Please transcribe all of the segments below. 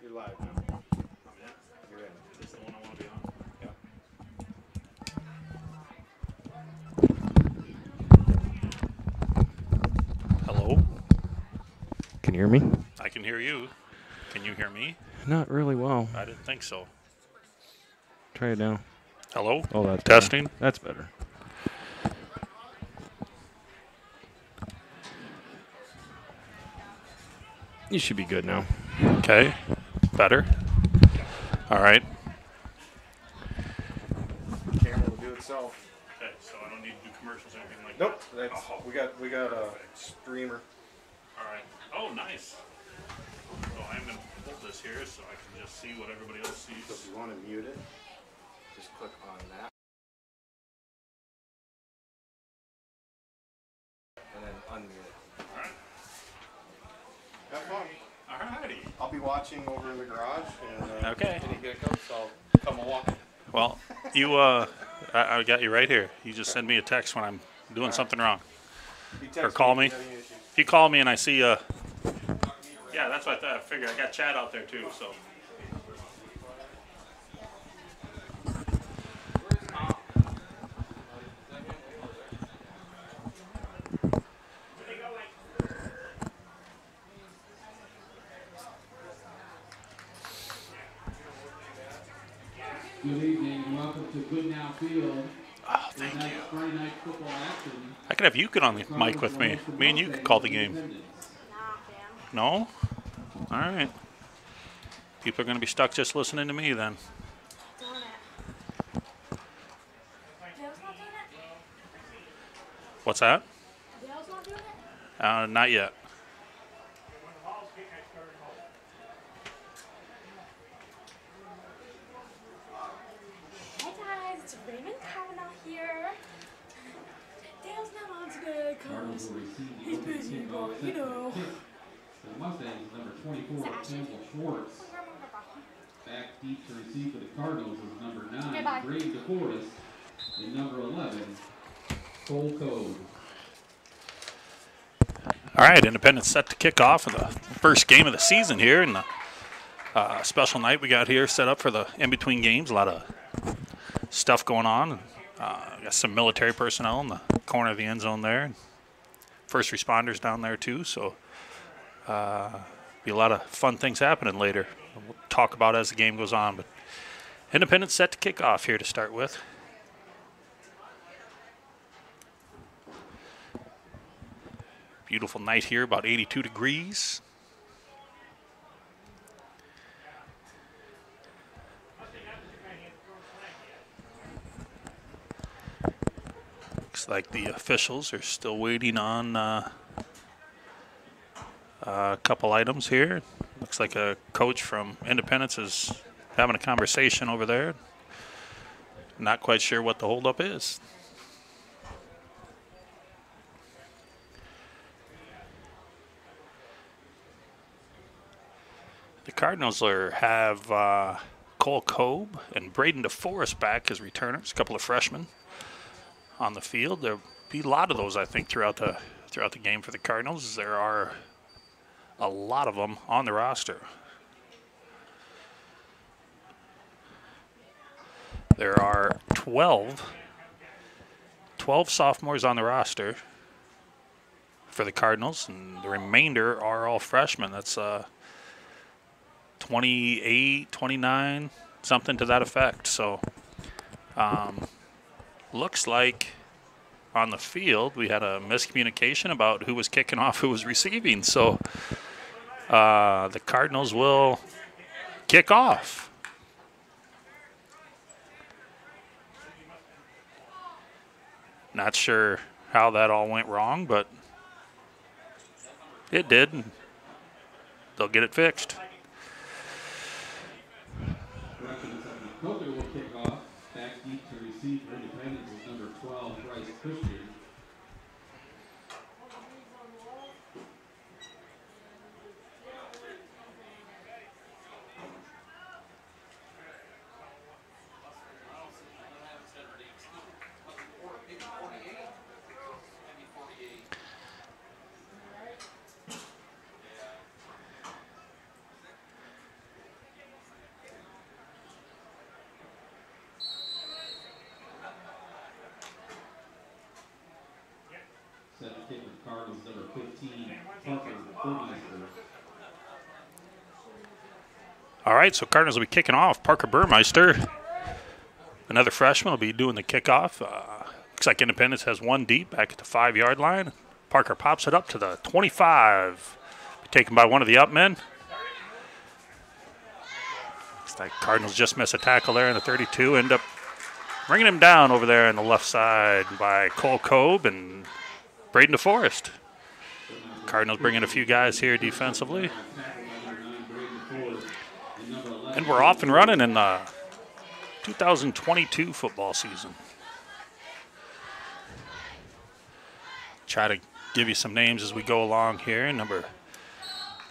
You're live now. You're in. Is this the one I want to be on? Yeah. Hello? Can you hear me? I can hear you. Can you hear me? Not really well. I didn't think so. Try it now. Hello? Oh, that's testing. Better. That's better. You should be good now. Okay. Better? All right. Camera will do itself. Okay, so I don't need to do commercials or anything like Nope. that? That's, we got a streamer. All right. Oh, nice. So I'm going to hold this here so I can just see what everybody else So sees. if you want to mute it, just click on that. And then unmute it. All right. Have fun. All righty. I'll be watching over in the garage. And, Okay. Any geckos, so I'll come along. Well, I got you right here. You just send me a text when I'm doing something wrong. Or call me. If you call me and I see yeah, that's what I thought. I figured I got Chad out there too, so. Good evening and welcome to Good Now Field. Oh, thank you. Friday night football action. I could have you get on the mic with me. Me and you could call the game. No? All right. People are going to be stuck just listening to me then. Darn it. Dale's not doing it? What's that? Dale's not doing it? Not yet. Hey guys, it's Raymond Cardinal here. Dale's not on today Cardinals because will receive he's busy, but you know. The Mustangs, number 24, Campbell Schwartz. Back deep to receive for the Cardinals is number 9, Okay, bye. Grady DeForest. And number 11, Cole Code. All right, Independence set to kick off for the first game of the season here. And the special night we got here set up for the in-between games. A lot of stuff going on. Got some military personnel in the corner of the end zone there. First responders down there too. So be a lot of fun things happening later. We'll talk about as the game goes on. But Independence set to kick off here to start with. Beautiful night here, about 82 degrees. Looks like the officials are still waiting on a couple items here. Looks like a coach from Independence is having a conversation over there. Not quite sure what the holdup is. The Cardinals have Cole Cobe and Braden DeForest back as returners, a couple of freshmen on the field. There'll be a lot of those, I think, throughout the game for the Cardinals. There are a lot of them on the roster. There are 12 sophomores on the roster for the Cardinals, and the remainder are all freshmen. That's 28, 29, something to that effect. So looks like on the field we had a miscommunication about who was kicking off, who was receiving. So the Cardinals will kick off. Not sure how that all went wrong, but it did. And they'll get it fixed. Coker will kick off. Back deep to receive for Independence is number 12, Bryce Christian. 15, Parker Burmeister. All right, so Cardinals will be kicking off. Parker Burmeister, another freshman, will be doing the kickoff. Looks like Independence has one deep back at the 5-yard line. Parker pops it up to the 25. Taken by one of the up men. Looks like Cardinals just miss a tackle there in the 32. End up bringing him down over there on the left side by Cole Cobe and Braden DeForest. Cardinals bringing a few guys here defensively. And we're off and running in the 2022 football season. Try to give you some names as we go along here. Number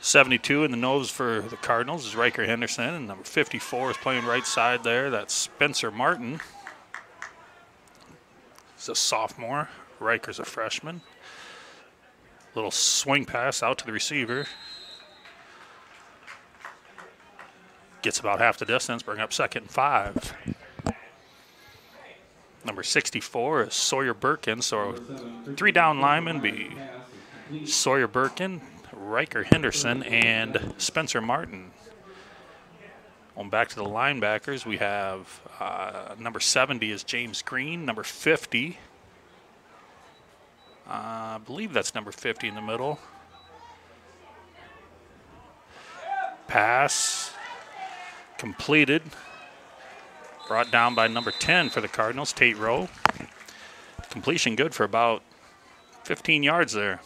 72 in the nose for the Cardinals is Riker Henderson, and number 54 is playing right side there. That's Spencer Martin. He's a sophomore. Riker's a freshman. Little swing pass out to the receiver. Gets about half the distance, bring up 2nd and 5. Number 64 is Sawyer Birkin, so 3 down linemen be Sawyer Birkin, Riker Henderson, and Spencer Martin. On back to the linebackers, we have number 70 is James Green, number 50. I believe that's number 50 in the middle. Pass completed. Brought down by number 10 for the Cardinals, Tate Rowe. Completion good for about 15 yards there.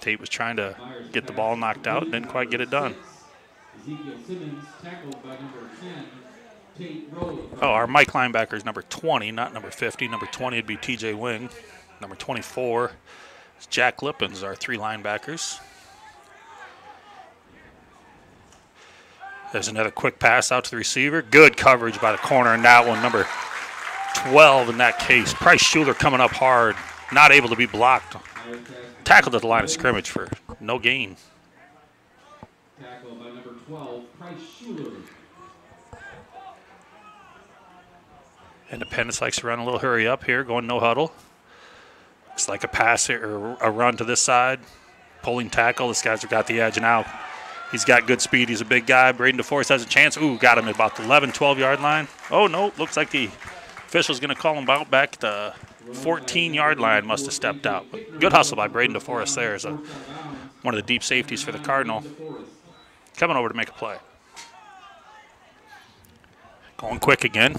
Tate was trying to get the ball knocked out, didn't quite get it done. Oh, our Mike linebacker is number 20, not number 50. Number 20 would be TJ Wing. Number 24 is Jack Lippens, our 3 linebackers. There's another quick pass out to the receiver. Good coverage by the corner in that one. Number 12 in that case. Price Schuler coming up hard. Not able to be blocked. Tackled at the line of scrimmage for no gain. Tackle by number 12, Price Schuler. Independence likes to run a little hurry up here, going no huddle. Looks like a pass or a run to this side. Pulling tackle. This guy's got the edge now. He's got good speed. He's a big guy. Braden DeForest has a chance. Ooh, got him at about the 11, 12-yard line. Oh, no. Looks like the official's going to call him out back at the 14-yard line. Must have stepped out. But good hustle by Braden DeForest there as one of the deep safeties for the Cardinal. Coming over to make a play. Going quick again.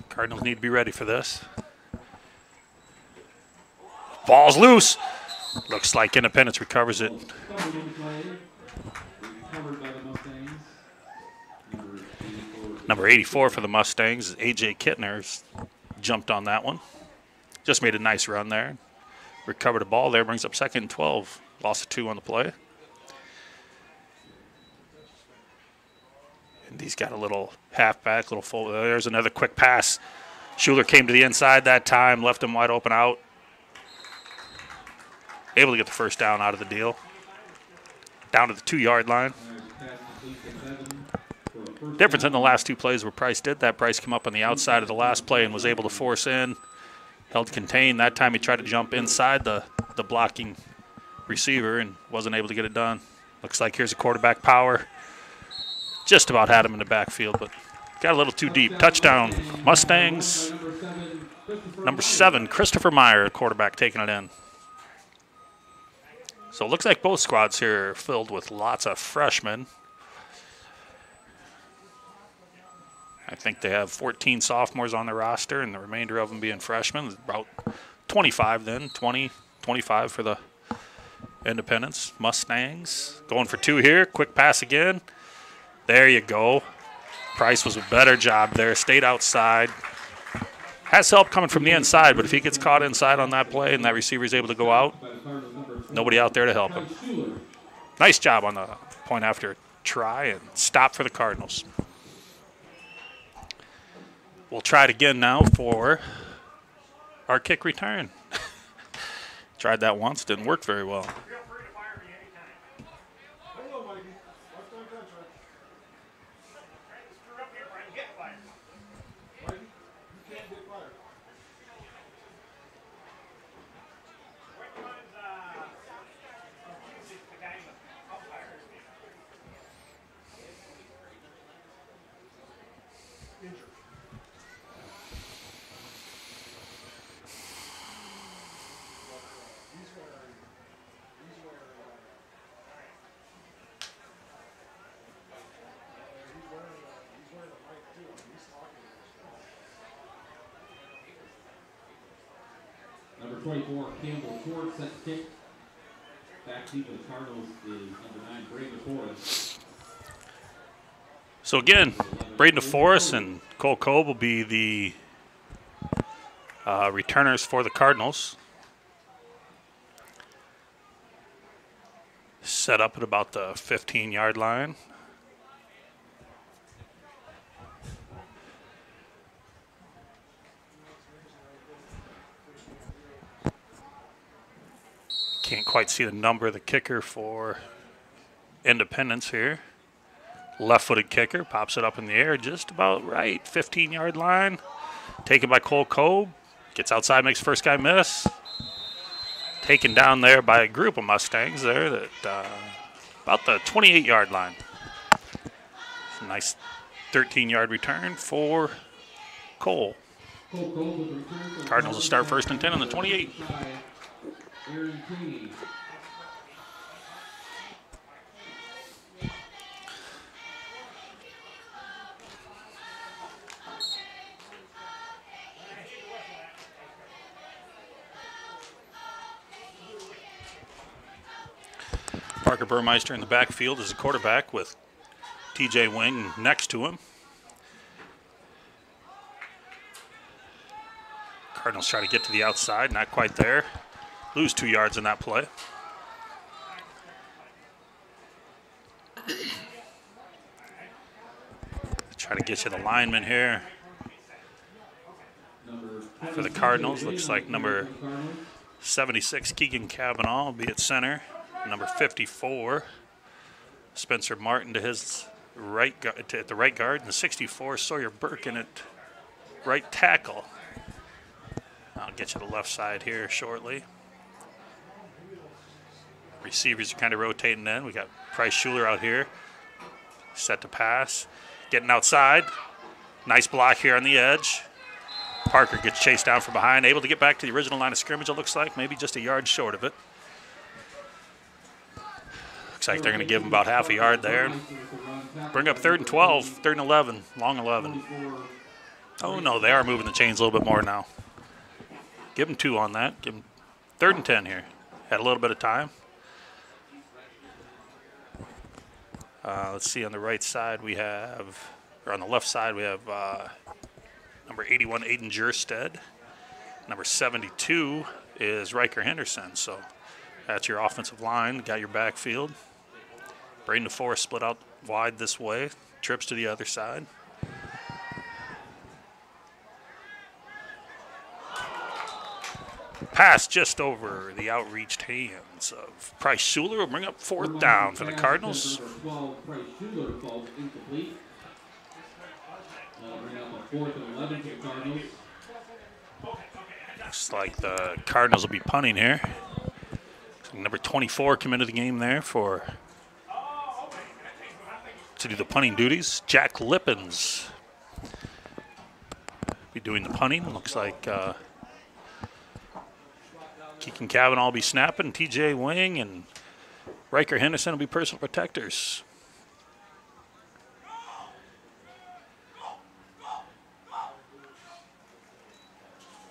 Cardinals need to be ready for this. Ball's loose. Looks like Independence recovers it. Number 84 for the Mustangs, A.J. Kittner's jumped on that one. Just made a nice run there. Recovered the ball there, brings up 2nd and 12. Loss of 2 on the play. And he's got a little halfback, little full. There's another quick pass. Schuler came to the inside that time, left him wide open out. Able to get the first down out of the deal. Down to the 2-yard line. Difference in the last 2 plays where Price did that. Price came up on the outside of the last play and was able to force in. Held contained. That time he tried to jump inside the blocking receiver and wasn't able to get it done. Looks like here's a quarterback power. Just about had him in the backfield, but got a little too deep. Touchdown, Mustangs. Number 7, Christopher Meyer, quarterback, taking it in. So it looks like both squads here are filled with lots of freshmen. I think they have 14 sophomores on the roster, and the remainder of them being freshmen. About 25 then, 20, 25 for the Independence. Mustangs going for 2 here. Quick pass again. There you go. Price was a better job there. Stayed outside. Has help coming from the inside, but if he gets caught inside on that play and that receiver is able to go out, nobody out there to help him. Nice job on the point after try and stop for the Cardinals. We'll try it again now for our kick return. Tried that once, didn't work very well. 24, Campbell Schwartz, set to kick. Back deep for the Cardinals is number 9, Braden DeForest. So again, Braden DeForest and Cole Cobe will be the returners for the Cardinals. Set up at about the 15-yard line. Can't quite see the number of the kicker for Independence here. Left-footed kicker, pops it up in the air just about right. 15-yard line. Taken by Cole Cobe. Gets outside, makes first guy miss. Taken down there by a group of Mustangs there that about the 28-yard line. Nice 13-yard return for Cole. Cardinals will start 1st and 10 on the 28. Aaron Queenie. Parker Burmeister in the backfield as a quarterback with TJ Wing next to him. Cardinals try to get to the outside, not quite there. Lose 2 yards in that play. Try to get you the lineman here for the Cardinals. Looks like number 76, Keegan Cavanaugh, will be at center. Number 54, Spencer Martin to his right at the right guard, and the 64, Sawyer Birkin at right tackle. I'll get you the left side here shortly. Receivers are kind of rotating in. We got Price Schuler out here, set to pass, getting outside. Nice block here on the edge. Parker gets chased down from behind, able to get back to the original line of scrimmage, it looks like, maybe just a yard short of it. Looks like they're going to give him about half a yard there. Bring up 3rd and 12, 3rd and 11, long 11. Oh, no, they are moving the chains a little bit more now. Give them 2 on that. Give them 3rd and 10 here. Had a little bit of time. Let's see, on the right side we have, or on the left side we have number 81, Aiden Jerstead. Number 72 is Riker Henderson. So that's your offensive line. Got your backfield. Braden DeForest split out wide this way. Trips to the other side. Pass just over the outreached hands of Price Schuler. Will bring up 4th down for the Cardinals. Price Schuler falls incomplete. Bring up a 4th and 11 for the Cardinals. Looks like the Cardinals will be punting here. Number 24 come into the game there to do the punting duties. Jack Lippens be doing the punting. Looks like Keegan Cavanaugh will be snapping. TJ Wing and Riker Henderson will be personal protectors.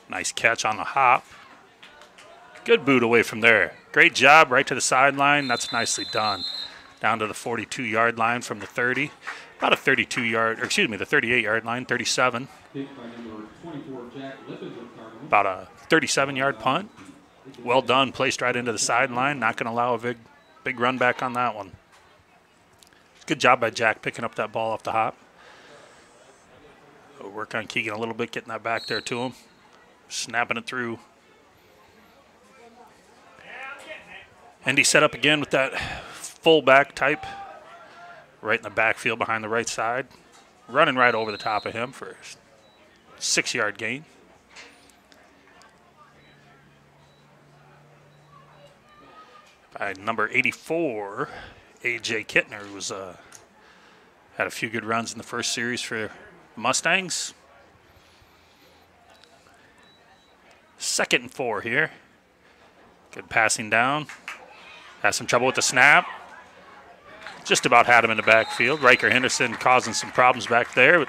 Nice catch on the hop. Good boot away from there. Great job, right to the sideline. That's nicely done. Down to the 42-yard line from the 30. About a 32-yard, or excuse me, the 38-yard line, 37. About a 37-yard punt. Well done, placed right into the sideline. Not going to allow a big run back on that one. Good job by Jack picking up that ball off the hop. We'll work on Keegan a little bit, getting that back there to him. Snapping it through. Indy set up again with that fullback type. Right in the backfield behind the right side. Running right over the top of him for a 6-yard gain. By number 84, A.J. Kittner, who was had a few good runs in the first series for the Mustangs. 2nd and 4 here. Good passing down. Has some trouble with the snap. Just about had him in the backfield. Riker Henderson causing some problems back there, but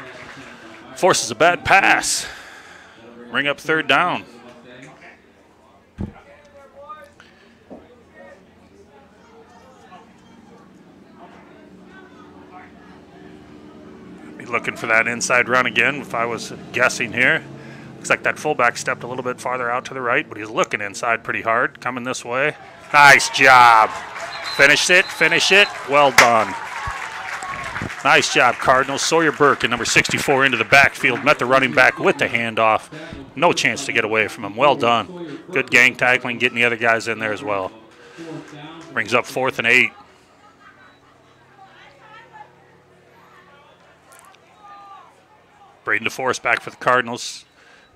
forces a bad pass. Bring up 3rd down. Be looking for that inside run again if I was guessing here. Looks like that fullback stepped a little bit farther out to the right, but he's looking inside pretty hard, coming this way. Nice job. Finish it, finish it. Well done. Nice job, Cardinals. Sawyer Burke at number 64 into the backfield. Met the running back with the handoff. No chance to get away from him. Well done. Good gang tackling, getting the other guys in there as well. Brings up 4th and 8. Braden DeForest back for the Cardinals.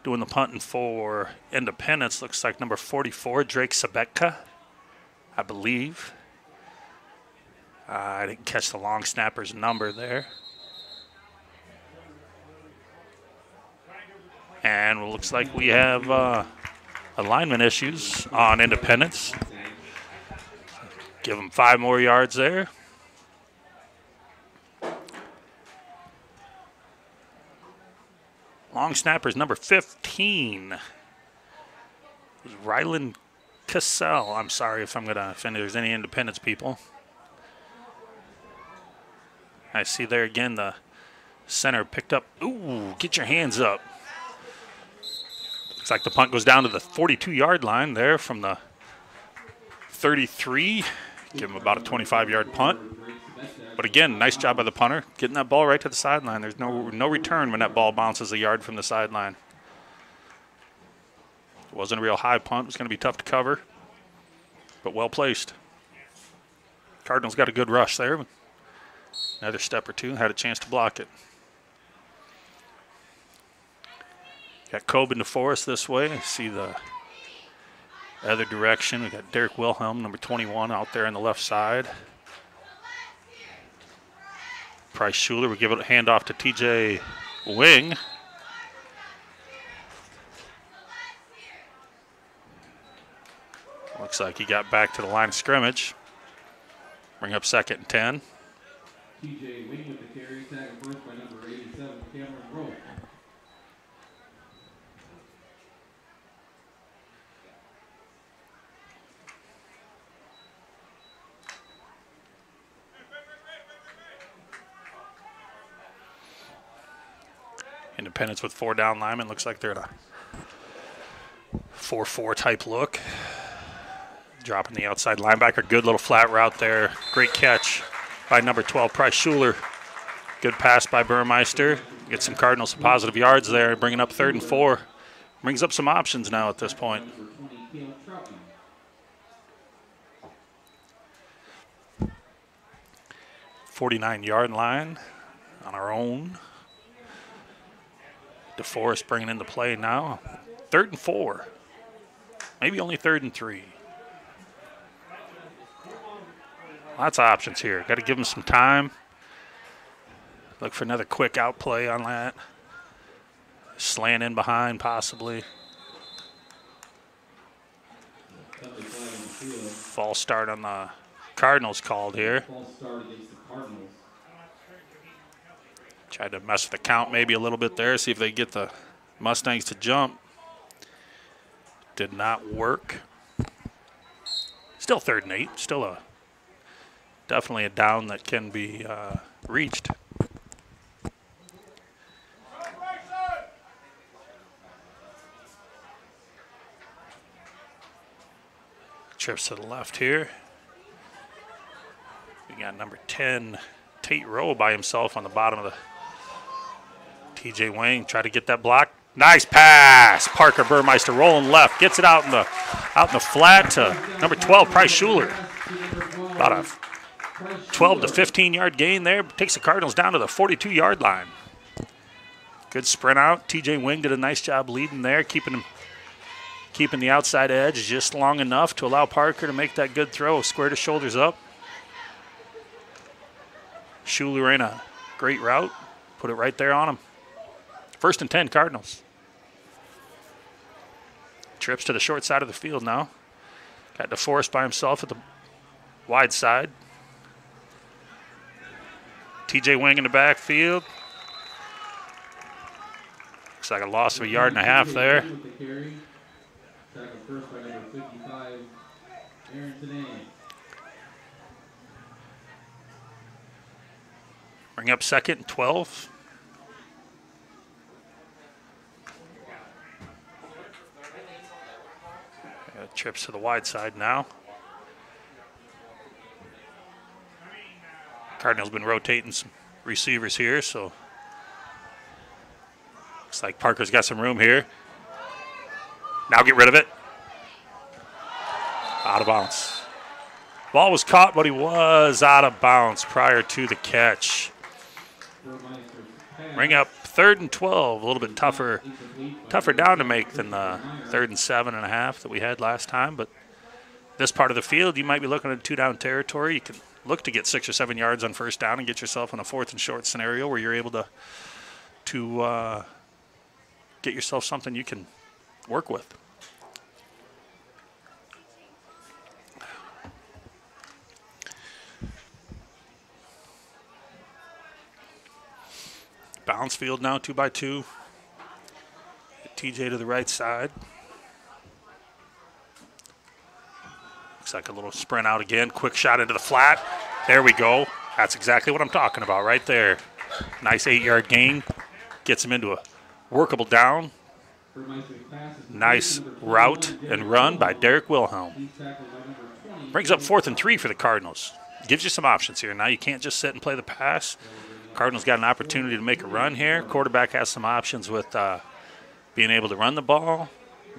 Doing the punting for Independence. Looks like number 44, Drake Sabetka, I believe. I didn't catch the long snapper's number there. And it looks like we have alignment issues on Independence. Give them 5 more yards there. Long snapper's number 15. Rylan Cassell. I'm sorry if I'm going to offend there's any Independence people. I see there again the center picked up. Ooh, get your hands up. Looks like the punt goes down to the 42-yard line there from the 33. Give him about a 25-yard punt. But again, nice job by the punter, getting that ball right to the sideline. There's no return when that ball bounces a yard from the sideline. It wasn't a real high punt. It was going to be tough to cover, but well placed. Cardinals got a good rush there. Another step or two, had a chance to block it. Got Coben DeForest this way. See the other direction. We got Derek Wilhelm, number 21, out there on the left side. Price Schuler, we give it a handoff to TJ Wing. Looks like he got back to the line of scrimmage. Bring up 2nd and 10. TJ Wing with the carry, tag first by number 87, Cameron Rowe. Independence with 4 down linemen. Looks like they're in a 4-4 type look. Dropping the outside linebacker. Good little flat route there. Great catch by number 12, Price Schuler. Good pass by Burmeister. Get some Cardinals some positive yards there. Bringing up 3rd and 4. Brings up some options now at this point. 49-yard line on our own. DeForest bringing in the play now. 3rd and 4. Maybe only 3rd and 3. Lots of options here. Got to give them some time. Look for another quick out play on that. Slant in behind, possibly. False start on the Cardinals called here. False start against the Cardinals. Tried to mess with the count maybe a little bit there, see if they get the Mustangs to jump. Did not work. Still 3rd and 8. Still definitely a down that can be reached. Trips to the left here. We got number 10, Tate Rowe by himself on the bottom of the TJ Wang. Try to get that block. Nice pass. Parker Burmeister rolling left. Gets it out in the flat to number 12, Price Schuler. About a 12 to 15-yard gain there. Takes the Cardinals down to the 42-yard line. Good sprint out. TJ Wing did a nice job leading there, keeping the outside edge just long enough to allow Parker to make that good throw. Square to shoulders up. Schuler ran a great route. Put it right there on him. 1st and 10, Cardinals. Trips to the short side of the field now. Got DeForest by himself at the wide side. TJ Wing in the backfield. Looks like a loss of a yard and a half there. Bring up 2nd and 12. Trips to the wide side now. Cardinals been rotating some receivers here, so looks like Parker's got some room here. Now get rid of it. Out of bounds. Ball was caught, but he was out of bounds prior to the catch. Bring up 3rd and 12, a little bit tougher down to make than the 3rd and 7.5 that we had last time. But this part of the field, you might be looking at 2-down territory. You can look to get 6 or 7 yards on 1st down and get yourself in a 4th and short scenario where you're able to get yourself something you can work with. Bounce field now, 2-by-2. TJ to the right side. Looks like a little sprint out again. Quick shot into the flat. There we go. That's exactly what I'm talking about right there. Nice 8-yard gain. Gets him into a workable down. Nice route and run by Derek Wilhelm. Brings up 4th and 3 for the Cardinals. Gives you some options here. Now you can't just sit and play the pass. Cardinals got an opportunity to make a run here. Quarterback has some options with being able to run the ball,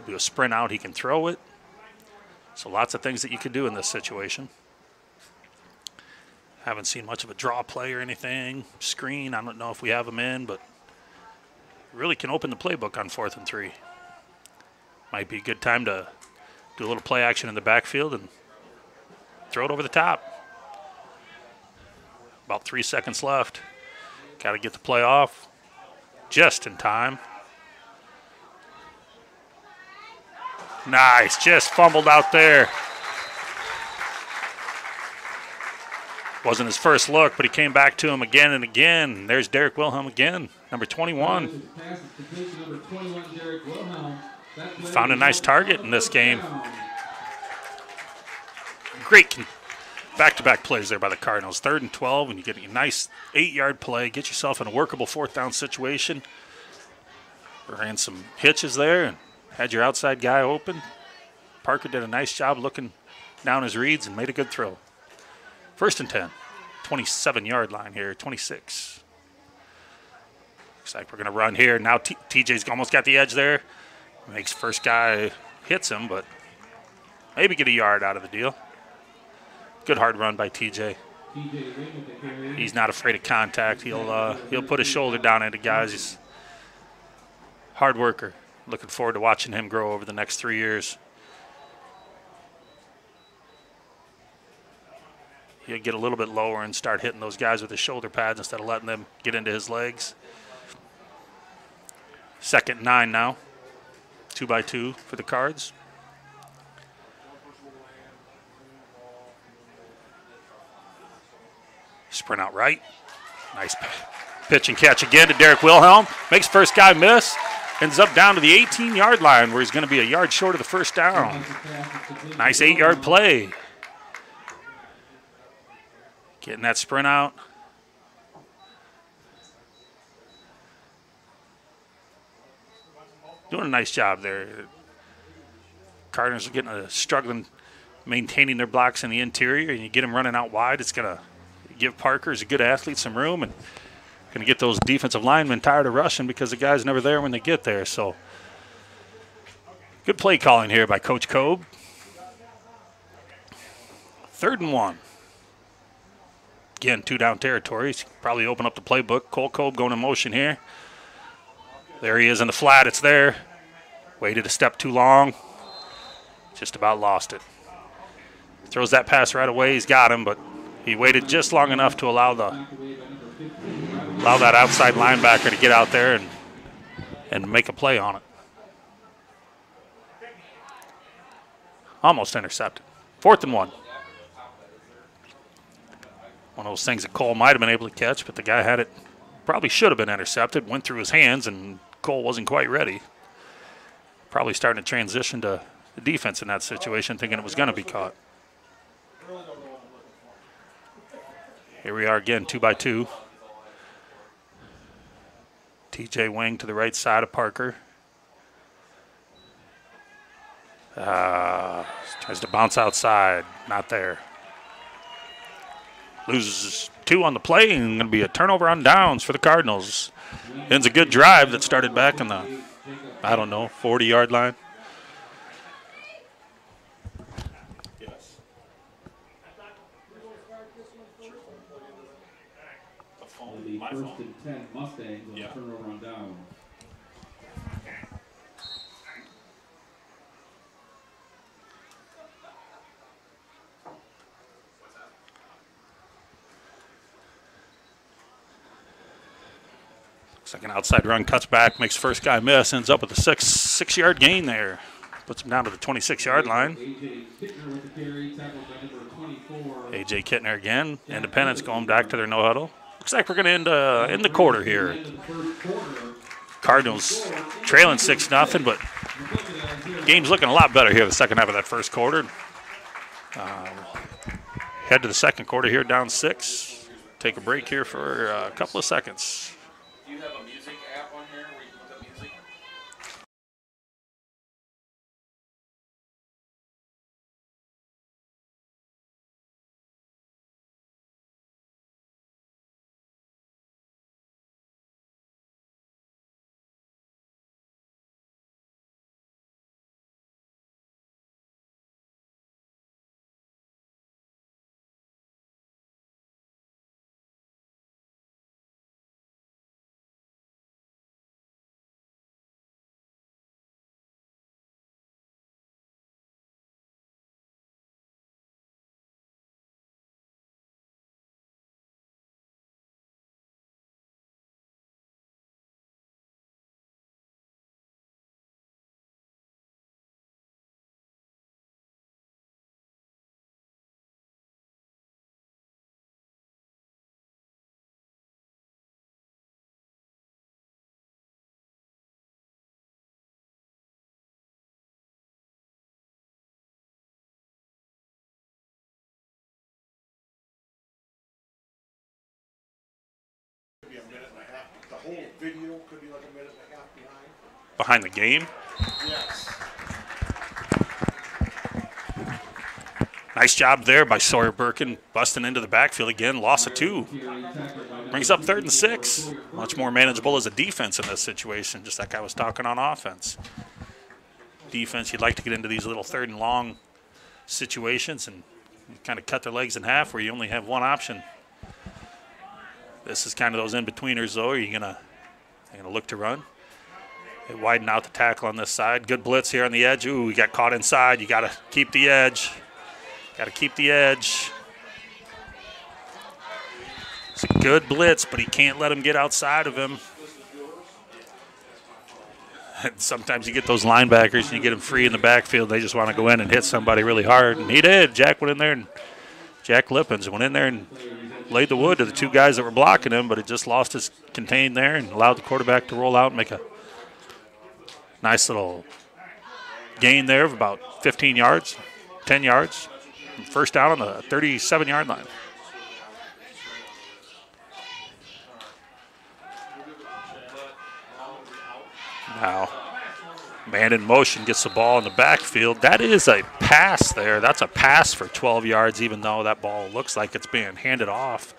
do a sprint out, he can throw it. So lots of things that you could do in this situation. Haven't seen much of a draw play or anything. Screen, I don't know if we have them in, but really can open the playbook on 4th and 3. Might be a good time to do a little play action in the backfield and throw it over the top. About 3 seconds left. Got to get the play off just in time. Nice, just fumbled out there. Wasn't his first look, but he came back to him again and again. There's Derek Wilhelm again, number 21. Found a nice target in this game. Great back-to-back plays there by the Cardinals. 3rd and 12, and you get a nice 8-yard play. Get yourself in a workable 4th down situation. Ran some hitches there and had your outside guy open. Parker did a nice job looking down his reads and made a good throw. 1st and 10, 27-yard line here, 26. Looks like we're going to run here. Now TJ's almost got the edge there. Makes first guy, hits him, but maybe get a yard out of the deal. Good hard run by TJ. He's not afraid of contact. He'll put his shoulder down into guys. He's a hard worker. Looking forward to watching him grow over the next 3 years. He'll get a little bit lower and start hitting those guys with his shoulder pads instead of letting them get into his legs. 2nd and 9 now. 2-by-2 for the Cards. Sprint out right. Nice pitch and catch again to Derek Wilhelm. Makes first guy miss. Ends up down to the 18-yard line where he's going to be a yard short of the 1st down. Nice 8-yard play. Getting that sprint out. Doing a nice job there. Cardinals are getting struggling maintaining their blocks in the interior, and you get them running out wide, it's going to give Parker, as a good athlete, some room, and going to get those defensive linemen tired of rushing because the guy's never there when they get there. So good play calling here by Coach Kobe. 3rd and 1. Again, 2-down territories. Probably open up the playbook. Cole Kobe going in motion here. There he is in the flat. It's there. Waited a step too long. Just about lost it. Throws that pass right away. He's got him, but he waited just long enough to allow that outside linebacker to get out there and make a play on it. Almost intercepted. 4th and 1. One of those things that Cole might have been able to catch, but the guy had it, probably should have been intercepted, went through his hands, and Cole wasn't quite ready. Probably starting to transition to the defense in that situation, thinking it was going to be caught. Here we are again, 2-by-2. TJ wing to the right side of Parker. Tries to bounce outside. Not there. Loses 2 on the play, and going to be a turnover on downs for the Cardinals. Ends a good drive that started back in the, 40-yard line. It'll be 1st and 10 Mustangs on turnover on down. Second outside run, cuts back, makes first guy miss, ends up with a six-yard gain there. Puts him down to the 26-yard line. A.J. Kittner again. Independence going back to their no-huddle. Looks like we're going to end the quarter here. Cardinals trailing 6-0, but game's looking a lot better here the second half of that first quarter. Head to the second quarter here, down 6. Take a break here for a couple of seconds. Do you have a music app on here where you can look up music? The whole video could be like a minute and a half behind. Behind the game. Yes. Nice job there by Sawyer Birkin, busting into the backfield again. Loss of 2. Brings up 3rd and 6. Much more manageable as a defense in this situation, just like I was talking on offense. Defense, you'd like to get into these little 3rd and long situations and kind of cut their legs in half where you only have one option. This is kind of those in-betweeners, though. Are you gonna look to run? They widen out the tackle on this side. Good blitz here on the edge. Ooh, we got caught inside. You got to keep the edge. Got to keep the edge. It's a good blitz, but he can't let him get outside of him. And sometimes you get those linebackers and you get them free in the backfield. They just want to go in and hit somebody really hard, and he did. Jack went in there, and Jack Lippens went in there and laid the wood to the 2 guys that were blocking him, but it just lost his contain there and allowed the quarterback to roll out and make a nice little gain there of about 15 yards, 10 yards. First down on the 37-yard line. Now, man in motion gets the ball in the backfield. That is a pass there. That's a pass for 12 yards, even though that ball looks like it's being handed off.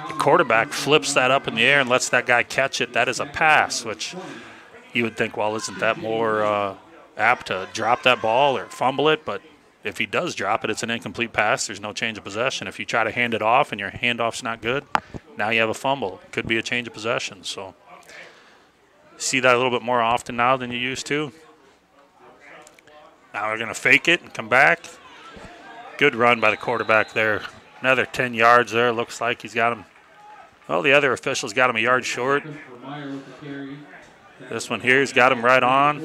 The quarterback flips that up in the air and lets that guy catch it. That is a pass, which you would think, well, isn't that more apt to drop that ball or fumble it? But if he does drop it, it's an incomplete pass. There's no change of possession. If you try to hand it off and your handoff's not good, now you have a fumble. Could be a change of possession. So see that a little bit more often now than you used to. Now we're going to fake it and come back. Good run by the quarterback there. Another 10 yards there. Looks like he's got him. Well, the other officials got him a yard short. This one here's got him right on.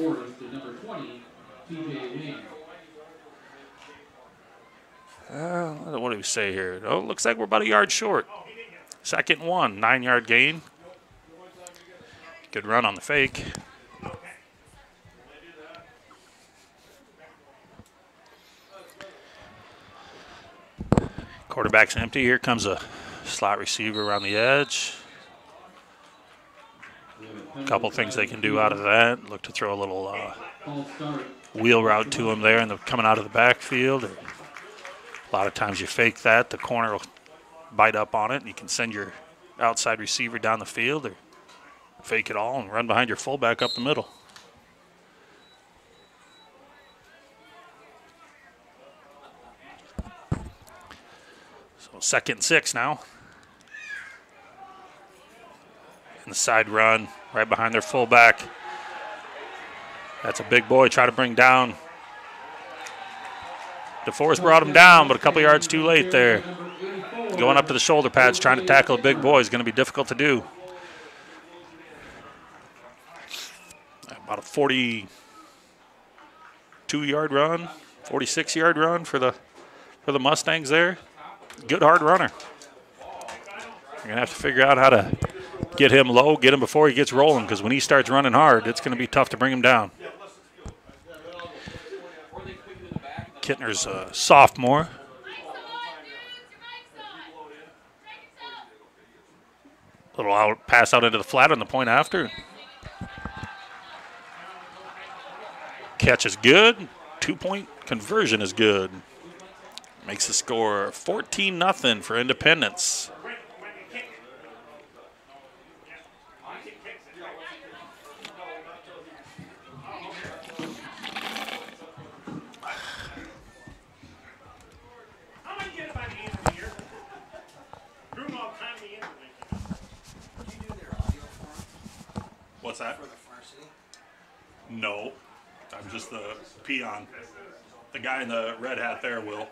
What do we say here? Oh, looks like we're about a yard short. 2nd and 1, 9-yard gain. Good run on the fake. Quarterback's empty. Here comes a slot receiver around the edge. A couple things they can do out of that. Look to throw a little False start. wheel route to him there and coming out of the backfield. A lot of times you fake that. The corner will bite up on it, and you can send your outside receiver down the field or fake it all and run behind your fullback up the middle. So 2nd and 6 now. And the side run right behind their fullback. That's a big boy. Try to bring down. DeForest brought him down, but a couple yards too late there. Going up to the shoulder pads, trying to tackle a big boy is going to be difficult to do. About a 42-yard run, 46-yard run for the Mustangs there. Good hard runner. You're going to have to figure out how to get him low, get him before he gets rolling, because when he starts running hard, it's going to be tough to bring him down. Kittner's a sophomore. Little pass out into the flat on the point after. Catch is good. 2-point conversion is good. Makes the score 14-0 for Independence. What's that? No, I'm just the peon. The guy in the red hat there will.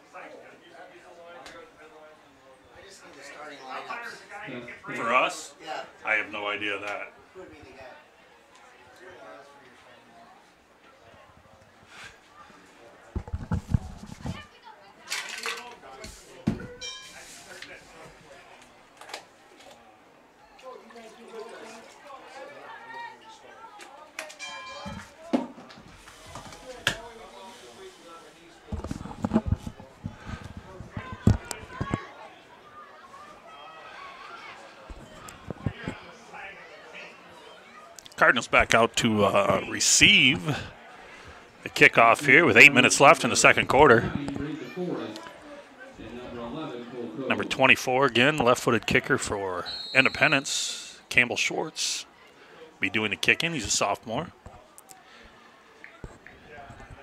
For us? Yeah. I have no idea that. Could be the guy. Cardinals back out to receive the kickoff here with 8 minutes left in the second quarter. Number 24 again, left-footed kicker for Independence, Campbell Schwartz, be doing the kicking. He's a sophomore.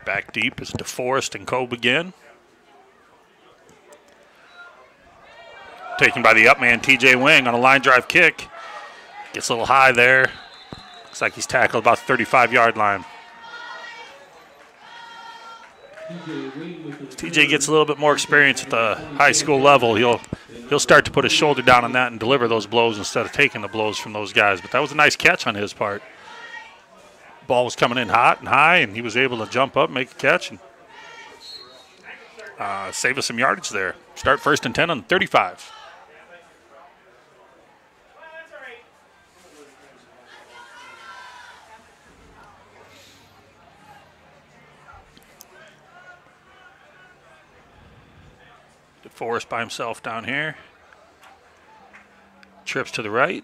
Back deep is DeForest and Cobe again. Taken by the up man, TJ Wing on a line drive kick. Gets a little high there. Looks like he's tackled about the 35-yard line. TJ gets a little bit more experience at the high school level. He'll start to put his shoulder down on that and deliver those blows instead of taking the blows from those guys. But that was a nice catch on his part. Ball was coming in hot and high, and he was able to jump up, make a catch, and save us some yardage there. Start 1st and 10 on the 35. DeForest by himself down here. Trips to the right.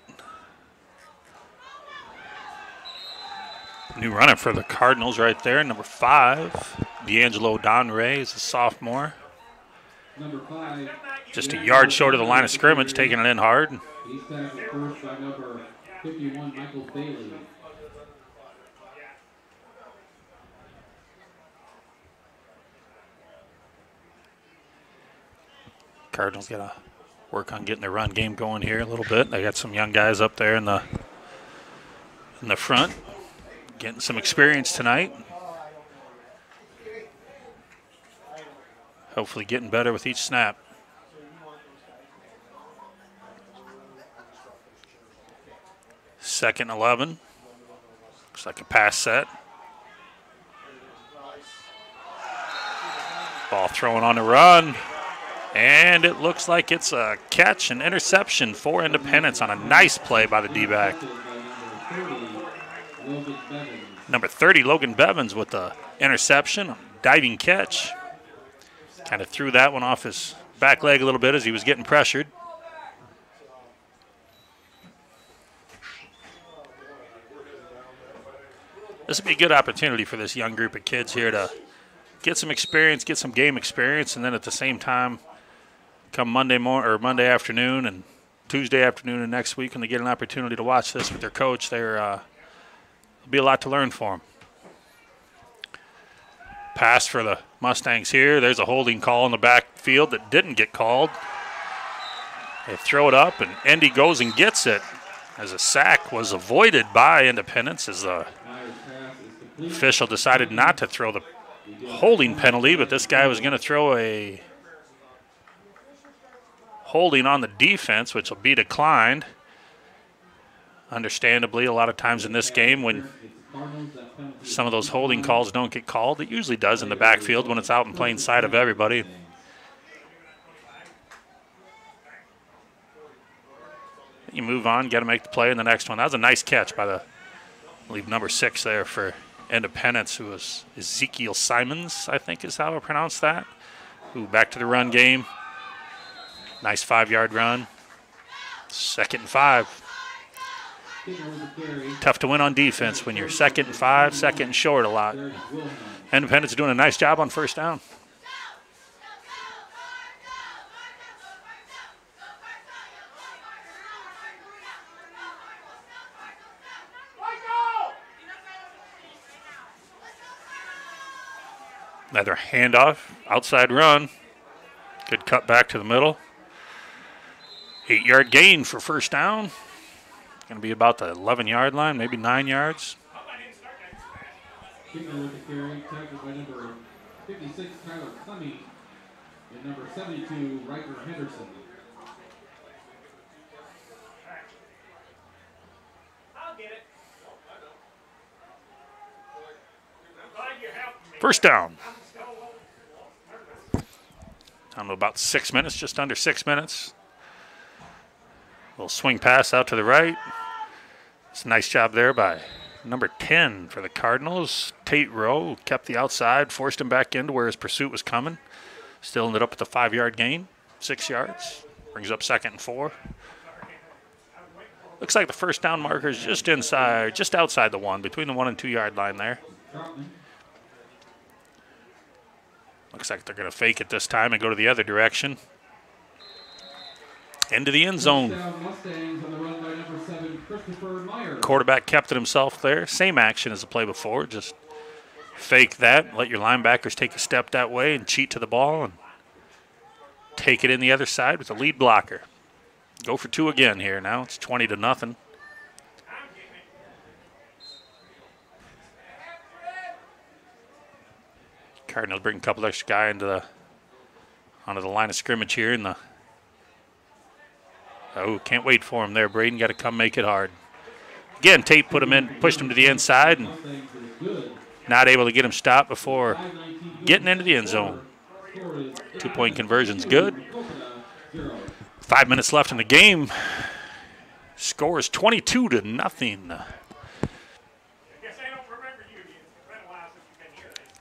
New runner for the Cardinals right there, number 5. D'Angelo Donray is a sophomore. Number 5. Just a yard short of the line of scrimmage, taking it in hard. He's tackled first by number 51, Michael Bailey. Cardinals got to work on getting their run game going here a little bit. They got some young guys up there in the front, getting some experience tonight. Hopefully getting better with each snap. Second 11. Looks like a pass set. Ball thrown on the run. And it looks like it's a catch and interception for Independence on a nice play by the D-back. Number 30, Logan Bevins with the interception, diving catch. Kind of threw that one off his back leg a little bit as he was getting pressured. This would be a good opportunity for this young group of kids here to get some experience, get some game experience, and then at the same time, come Monday morning or Monday afternoon and Tuesday afternoon and next week, when they get an opportunity to watch this with their coach, there'll be a lot to learn for them. Pass for the Mustangs here. There's a holding call in the backfield that didn't get called. They throw it up, and Indy goes and gets it, as a sack was avoided by Independence, as the official decided not to throw the holding penalty, but this guy was going to throw a holding on the defense, which will be declined. Understandably, a lot of times in this game when some of those holding calls don't get called, it usually does in the backfield when it's out in plain sight of everybody. You move on, got to make the play in the next one. That was a nice catch by I believe, number 6 there for Independence, who was Ezekiel Simons, I think is how I pronounce that, who back to the run game. Nice 5-yard run. 2nd and 5. Tough to win on defense when you're 2nd and 5, 2nd and short a lot. Independence doing a nice job on first down. Another handoff, outside run. Good cut back to the middle. 8-yard gain for first down. Going to be about the 11-yard line, maybe 9 yards. Kicker with the carry, tackled by number 56, Tyler Clemmy, and number 72, Riker Henderson. First down. Down to about 6 minutes, just under 6 minutes. Little swing pass out to the right. It's a nice job there by number 10 for the Cardinals. Tate Rowe kept the outside, forced him back into where his pursuit was coming. Still ended up with a 5-yard gain, 6 yards. Brings up 2nd and 4. Looks like the first down marker is just inside, just outside the 1, between the 1 and 2 yard line there. Looks like they're going to fake it this time and go to the other direction. Into the end zone. Quarterback kept it himself there. Same action as the play before. Just fake that. Let your linebackers take a step that way and cheat to the ball and take it in the other side with the lead blocker. Go for 2 again here now. It's 20-0. Cardinals bring a couple extra guys onto the line of scrimmage here. Can't wait for him there. Braden got to come make it hard. Again, Tate put him in, pushed him to the inside, and not able to get him stopped before getting into the end zone. 2-point conversion's good. 5 minutes left in the game. Score is 22-0.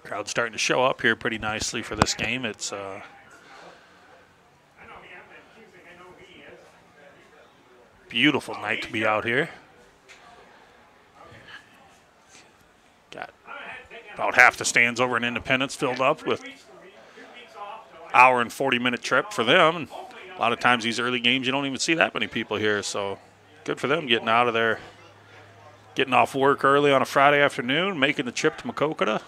Crowd's starting to show up here pretty nicely for this game. It's beautiful night to be out here. Got about half the stands over in Independence filled up with hour and 40-minute trip for them. And a lot of times these early games you don't even see that many people here. So good for them getting out of there, getting off work early on a Friday afternoon, making the trip to Maquoketa.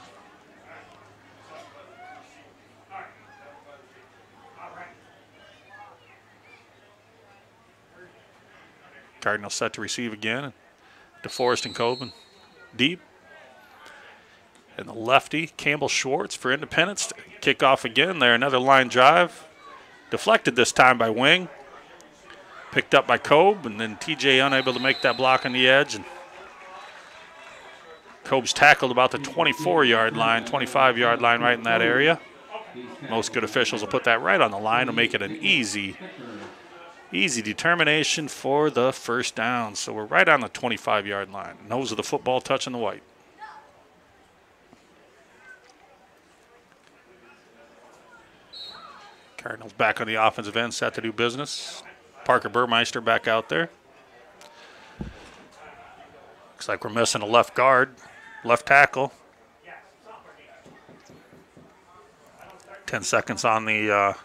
Cardinals set to receive again. DeForest and Coben deep. And the lefty, Campbell Schwartz for Independence to kick off again there. Another line drive. Deflected this time by Wing. Picked up by Cobe, and then TJ unable to make that block on the edge. And Cobe's tackled about the 24-yard line, 25-yard line right in that area. Most good officials will put that right on the line to make it an easy determination for the first down. So we're right on the 25-yard line. Nose of the football touching the white. Cardinals back on the offensive end, set to do business. Parker Burmeister back out there. Looks like we're missing a left guard. left tackle. 10 seconds on the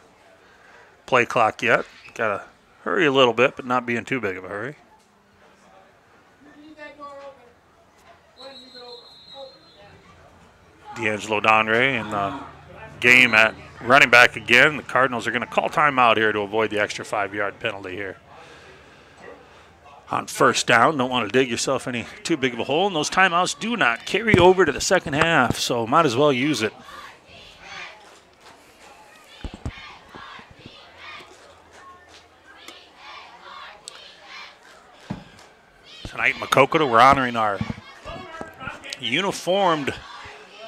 play clock yet. Got to hurry a little bit, but not be in too big of a hurry. D'Angelo Donre in the game at running back again. The Cardinals are going to call timeout here to avoid the extra 5-yard penalty here. On first down, don't want to dig yourself any too big of a hole, and those timeouts do not carry over to the second half, so might as well use it. Tonight in Maquoketa, we're honoring our uniformed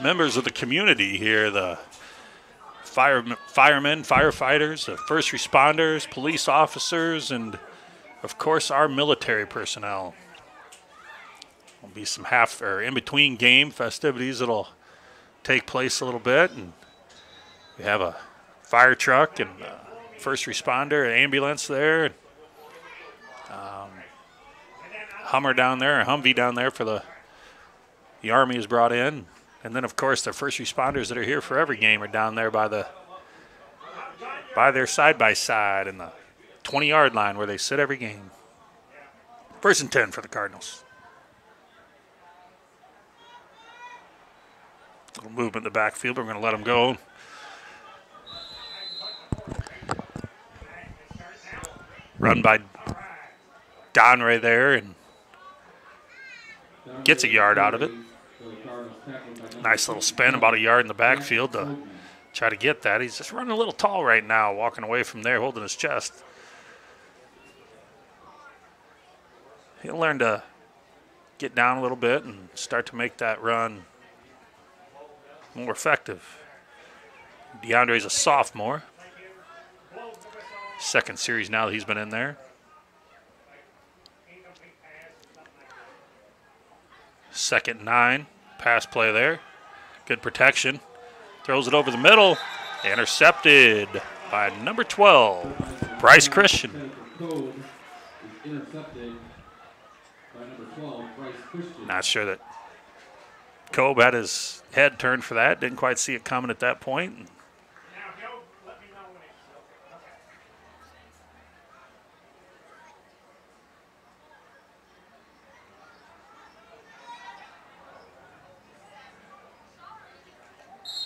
members of the community here, the firemen, firefighters, the first responders, police officers, and of course our military personnel. There'll be some half or in between game festivities that'll take place a little bit, and we have a fire truck and a first responder, an ambulance there, Hummer down there, a Humvee down there for the Army is brought in. And then, of course, the first responders that are here for every game are down there by their side-by-side in the 20-yard line where they sit every game. 1st and 10 for the Cardinals. A little movement in the backfield, but we're going to let them go. Run by Donre there, and gets a yard out of it. Nice little spin, about a yard in the backfield to try to get that. He's just running a little tall right now, walking away from there, holding his chest. He'll learn to get down a little bit and start to make that run more effective. DeAndre's a sophomore. Second series now that he's been in there. 2nd and 9. Pass play there. Good protection. Throws it over the middle. Intercepted by number 12, Bryce Christian. Not sure that Cobe had his head turned for that. Didn't quite see it coming at that point.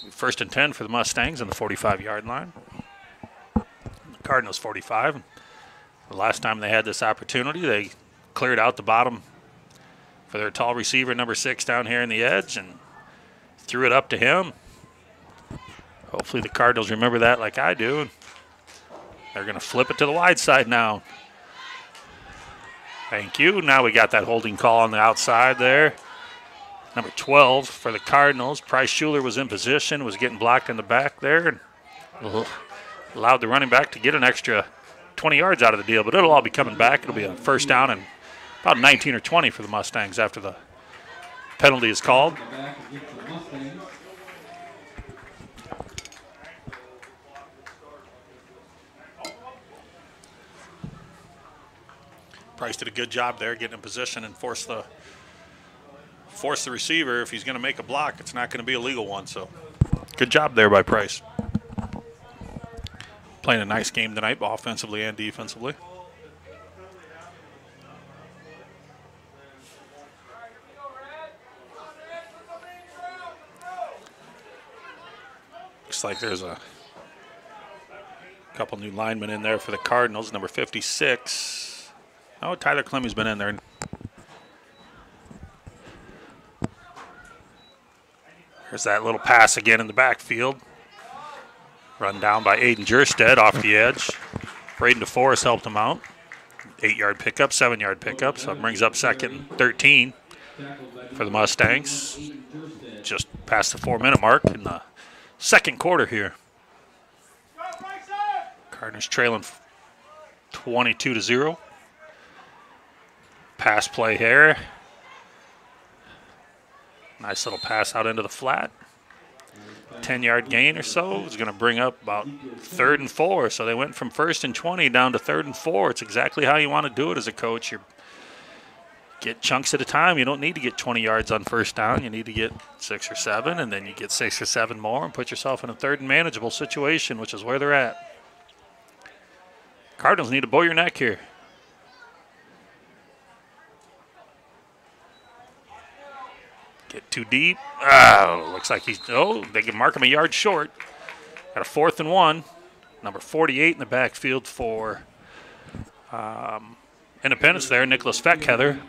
First and 10 for the Mustangs on the 45-yard line. The Cardinals 45. The last time they had this opportunity, they cleared out the bottom for their tall receiver, number 6, down here in the edge, and threw it up to him. Hopefully the Cardinals remember that like I do. They're going to flip it to the wide side now. Thank you. Now we got that holding call on the outside there. Number 12 for the Cardinals. Bryce Schuler was in position, was getting blocked in the back there, and allowed the running back to get an extra 20 yards out of the deal, but it'll all be coming back. It'll be a first down and about 19 or 20 for the Mustangs after the penalty is called. Price did a good job there getting in position and force the receiver. If he's going to make a block, it's not going to be a legal one. So good job there by Price. Playing a nice game tonight, offensively and defensively. Looks like there's a couple new linemen in there for the Cardinals. Number 56. Oh, Tyler Clemmy's been in there. There's that little pass again in the backfield. Run down by Aiden Jerstead off the edge. Braden DeForest helped him out. 8-yard pickup, 7-yard pickup, so it brings up 2nd and 13 for the Mustangs. Just past the 4-minute mark in the second quarter here. Cardinals trailing 22-0. Pass play here. Nice little pass out into the flat. 10-yard gain or so is going to bring up about 3rd and 4. So they went from 1st and 20 down to 3rd and 4. It's exactly how you want to do it as a coach. You're get chunks at a time. You don't need to get 20 yards on first down. You need to get 6 or 7, and then you get 6 or 7 more and put yourself in a third and manageable situation, which is where they're at. Cardinals need to bow your neck here. Get too deep. Oh, looks like they can mark him a yard short. Got a 4th and 1. Number 48 in the backfield for Independence there. Nicholas Feckheather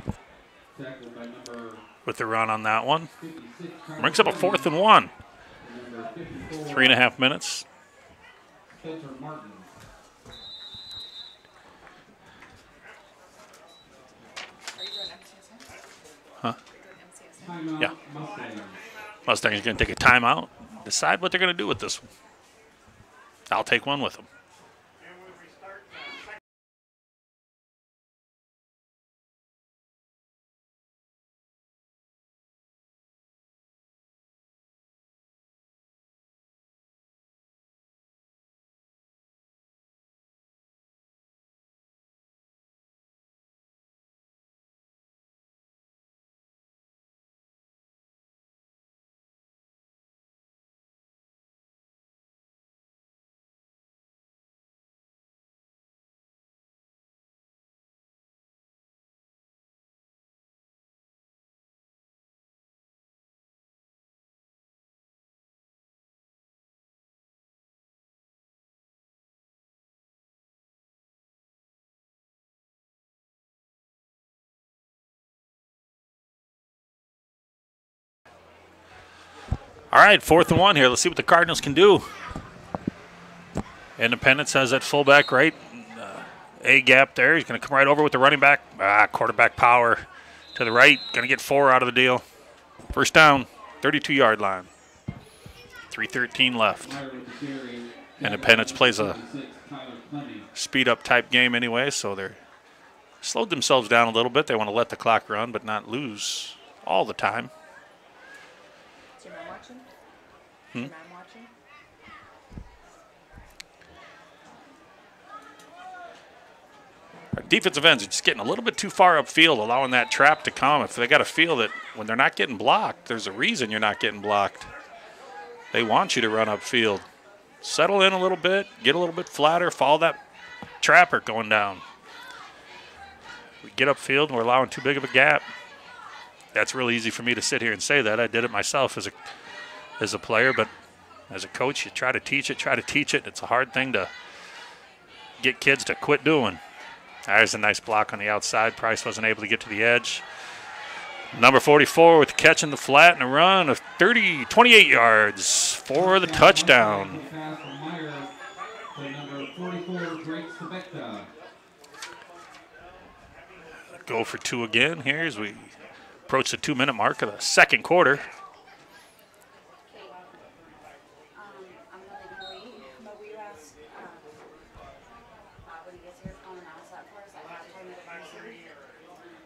with the run on that one. Brings up a 4th and 1. 3.5 minutes. Huh? Yeah. Mustang's going to take a timeout, decide what they're going to do with this one. I'll take one with them. All right, 4th and 1 here. Let's see what the Cardinals can do. Independence has that fullback right. A gap there. He's going to come right over with the running back. Quarterback power to the right. Going to get 4 out of the deal. First down, 32-yard line. 3:13 left. Independence plays a speed-up type game anyway, so they're slowed themselves down a little bit. They want to let the clock run but not lose all the time. Is your mom watching? Hmm? Your mom watching? Our defensive ends are just getting a little bit too far upfield, allowing that trap to come. If they got to feel that when they're not getting blocked, there's a reason you're not getting blocked. They want you to run upfield. Settle in a little bit, get a little bit flatter, follow that trapper going down. We get upfield and we're allowing too big of a gap. That's really easy for me to sit here and say that. I did it myself as a player, but as a coach, you try to teach it. It's a hard thing to get kids to quit doing. There's a nice block on the outside. Price wasn't able to get to the edge. Number 44 with the catch in the flat and a run of 28 yards for the touchdown. Go for 2 again here as we approach the 2-minute mark of the second quarter.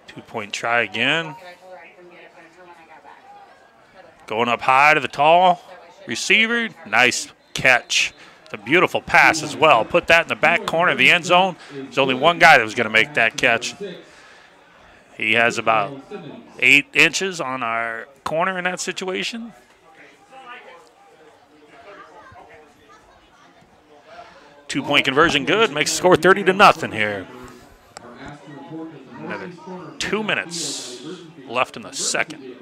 Two-point try again. Going up high to the tall receiver. Nice catch. It's a beautiful pass as well. Put that in the back corner of the end zone. There's only one guy that was going to make that catch. He has about 8 inches on our corner in that situation. Two-point conversion good. Makes the score 30-0 here. Another 2 minutes left in the second.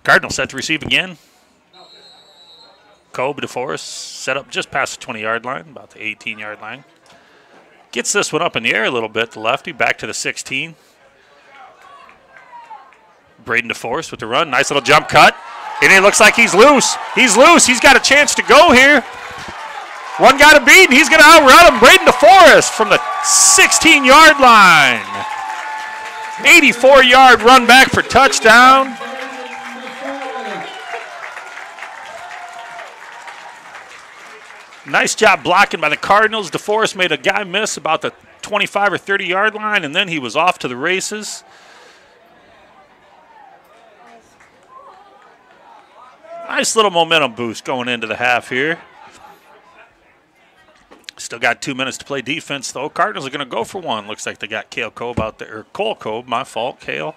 Cardinals set to receive again. Cobe DeForest set up just past the 20-yard line, about the 18-yard line. Gets this one up in the air a little bit, the lefty, back to the 16. Braden DeForest with the run. Nice little jump cut. And it looks like he's loose. He's loose. He's got a chance to go here. One guy to beat, and he's going to outrun him. Braden DeForest from the 16-yard line. 84-yard run back for touchdown. Nice job blocking by the Cardinals. DeForest made a guy miss about the 25 or 30-yard line, and then he was off to the races. Nice little momentum boost going into the half here. Still got 2 minutes to play defense, though. Cardinals are going to go for one. Looks like they got Cole Cobe out there. Or Cole Cobe, my fault, Cale.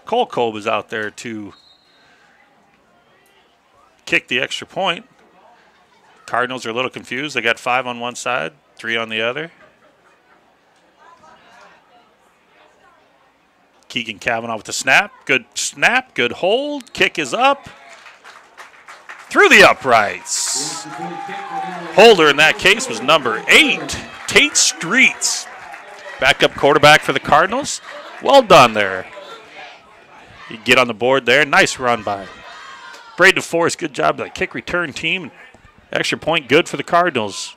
Cole Cobe is out there to kick the extra point. Cardinals are a little confused. They got 5 on one side, 3 on the other. Keegan Cavanaugh with the snap. Good snap, good hold. Kick is up. Through the uprights. Holder in that case was number 8, Tate Streets. Backup quarterback for the Cardinals. Well done there. You get on the board there. Nice run by Braden DeForest. Good job by the kick return team. Extra point good for the Cardinals.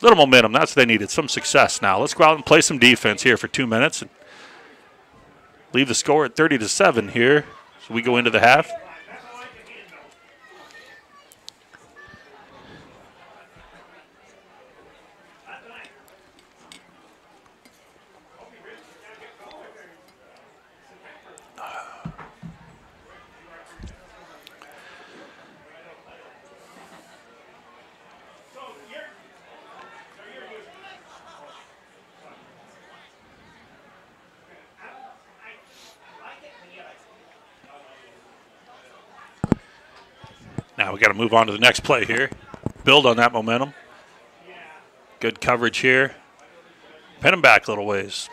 Little momentum. That's what they needed. Some success now. Let's go out and play some defense here for 2 minutes and leave the score at 30-7 here. So we go into the half. Now we got to move on to the next play here. Build on that momentum. Good coverage here. Pin him back a little ways.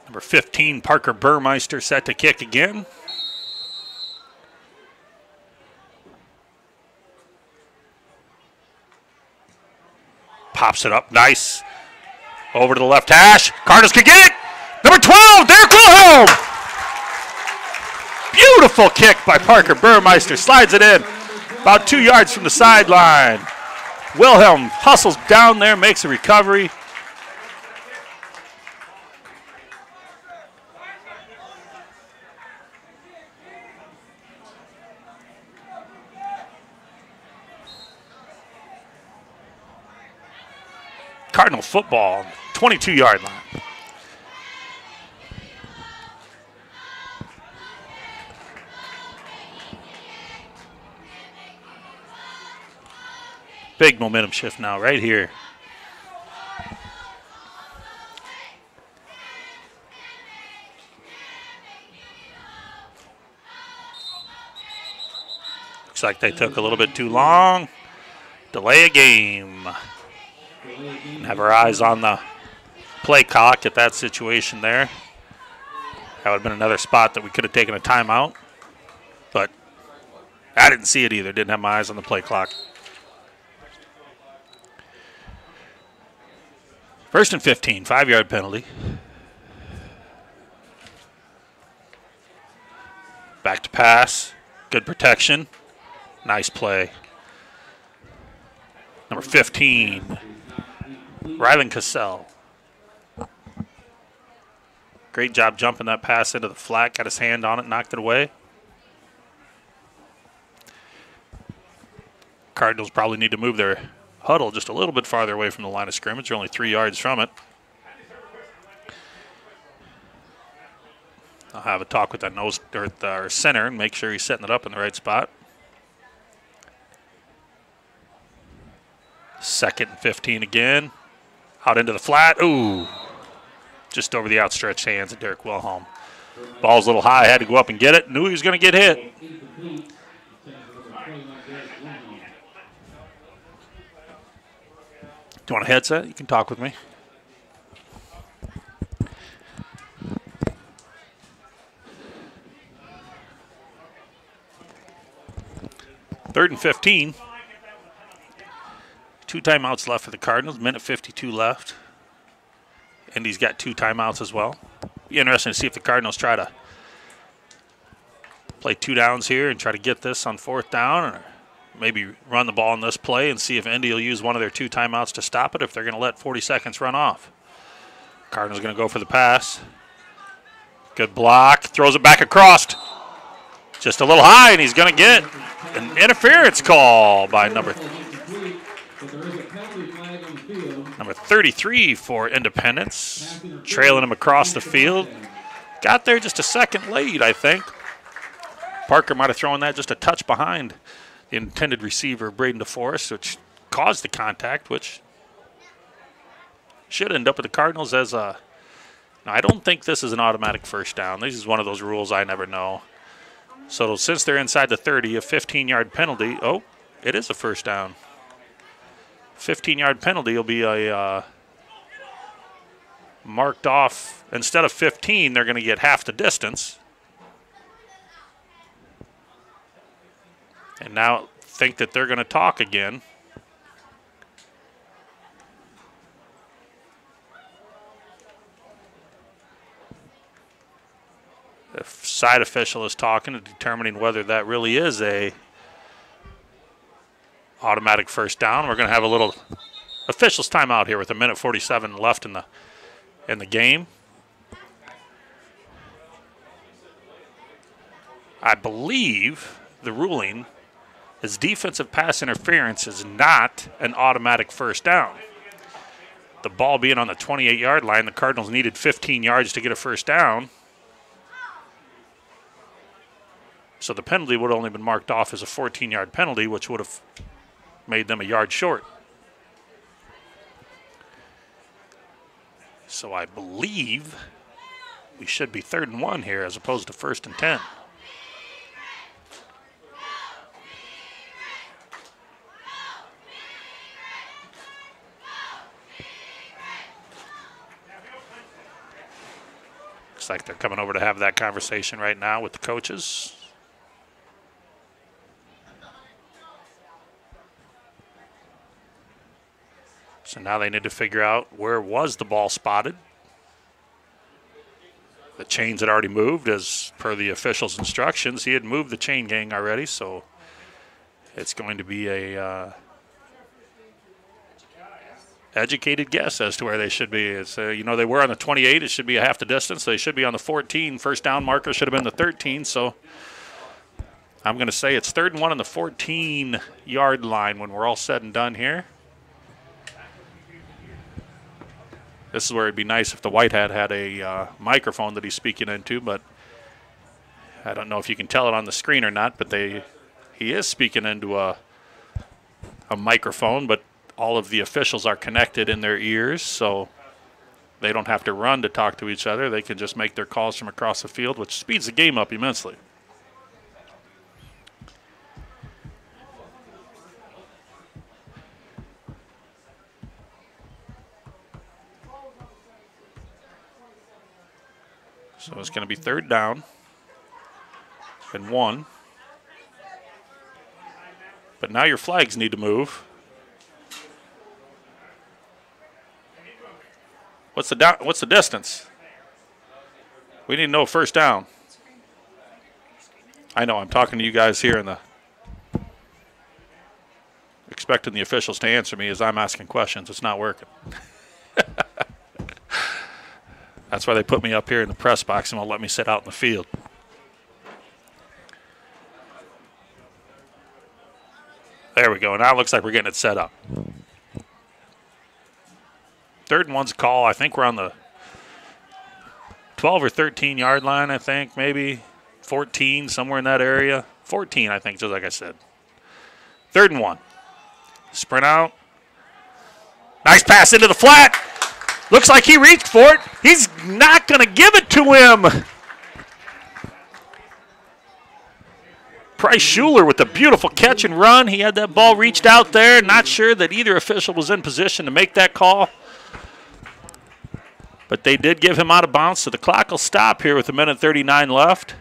Number 15, Parker Burmeister, set to kick again. Pops it up, nice. Over to the left hash. Cardinals can get it. Number 12, Derek Wilhelm. Beautiful kick by Parker Burmeister. Slides it in about 2 yards from the sideline. Wilhelm hustles down there, makes a recovery. Cardinal football, 22-yard line. Big momentum shift now right here. Looks like they took a little bit too long. Delay a game. And have our eyes on the play clock at that situation there. That would have been another spot that we could have taken a timeout. But I didn't see it either. Didn't have my eyes on the play clock. 1st and 15, 5-yard penalty. Back to pass. Good protection. Nice play. Number 15, Rylan Cassell. Great job jumping that pass into the flat. Got his hand on it, knocked it away. Cardinals probably need to move their huddle just a little bit farther away from the line of scrimmage. They're only 3 yards from it. I'll have a talk with that nose or our center and make sure he's setting it up in the right spot. 2nd and 15 again. Out into the flat. Ooh. Just over the outstretched hands of Derek Wilhelm. Ball's a little high. Had to go up and get it. Knew he was going to get hit. Do you want a headset? You can talk with me. Third and 15. 2 timeouts left for the Cardinals. Minute 52 left. And he's got 2 timeouts as well. Be interesting to see if the Cardinals try to play 2 downs here and try to get this on 4th down, or maybe run the ball in this play and see if Indy will use one of their 2 timeouts to stop it if they're going to let 40 seconds run off. Cardinals going to go for the pass. Good block. Throws it back across. Just a little high, and he's going to get an interference call by number 33 for Independence. Trailing him across the field. Got there just a second late, I think. Parker might have thrown that just a touch behind the intended receiver, Braden DeForest, which caused the contact, which should end up with the Cardinals as a... Now, I don't think this is an automatic first down. This is one of those rules I never know. So since they're inside the 30, a 15-yard penalty. Oh, it is a first down. 15-yard penalty will be a marked off. Instead of 15, they're going to get half the distance. And now think that they're going to talk again. The side official is talking and determining whether that really is a automatic first down. We're going to have a little officials timeout here with 1:47 left in the game. I believe the ruling is defensive pass interference is not an automatic first down. The ball being on the 28-yard line, the Cardinals needed 15 yards to get a first down. So the penalty would have only been marked off as a 14-yard penalty, which would have made them a yard short. So I believe we should be 3rd and 1 here as opposed to 1st and 10. Looks like they're coming over to have that conversation right now with the coaches. So now they need to figure out where was the ball spotted. The chains had already moved as per the official's instructions. He had moved the chain gang already, so it's going to be a educated guess as to where they should be. It's, they were on the 28. It should be a half the distance. They should be on the 14. First down marker should have been the 13. So I'm going to say it's 3rd and 1 on the 14-yard line when we're all said and done here. This is where it'd be nice if the white hat had a microphone that he's speaking into, but I don't know if you can tell it on the screen or not, but he is speaking into a microphone, but all of the officials are connected in their ears, so they don't have to run to talk to each other. They can just make their calls from across the field, which speeds the game up immensely. So it's going to be 3rd down and 1. But now your flags need to move. What's the distance? We need to know first down. I know, I'm talking to you guys here expecting the officials to answer me as I'm asking questions. It's not working. That's why they put me up here in the press box and won't let me sit out in the field. There we go. Now it looks like we're getting it set up. 3rd and 1's call. I think we're on the 12 or 13-yard line, I think, maybe 14, somewhere in that area. 14, I think, just like I said. 3rd and 1. Sprint out. Nice pass into the flat. Looks like he reached for it. He's not going to give it to him. Price Schuler with a beautiful catch and run. He had that ball reached out there. Not sure that either official was in position to make that call. But they did give him out of bounds, so the clock will stop here with 1:39 left.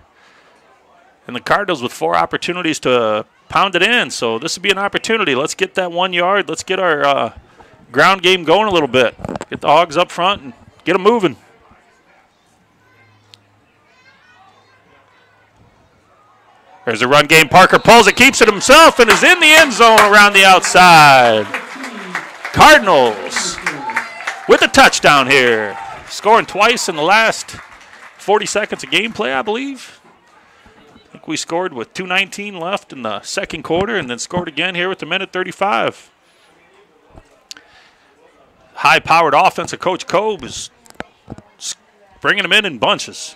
And the Cardinals with 4 opportunities to pound it in. So this would be an opportunity. Let's get that 1 yard. Let's get our ground game going a little bit. Get the Hogs up front and get them moving. There's a run game. Parker pulls it, keeps it himself, and is in the end zone around the outside. Cardinals with a touchdown here. Scoring twice in the last 40 seconds of gameplay, I believe. I think we scored with 2:19 left in the second quarter and then scored again here with the minute 35. High-powered offense of Coach Kobe is bringing them in bunches.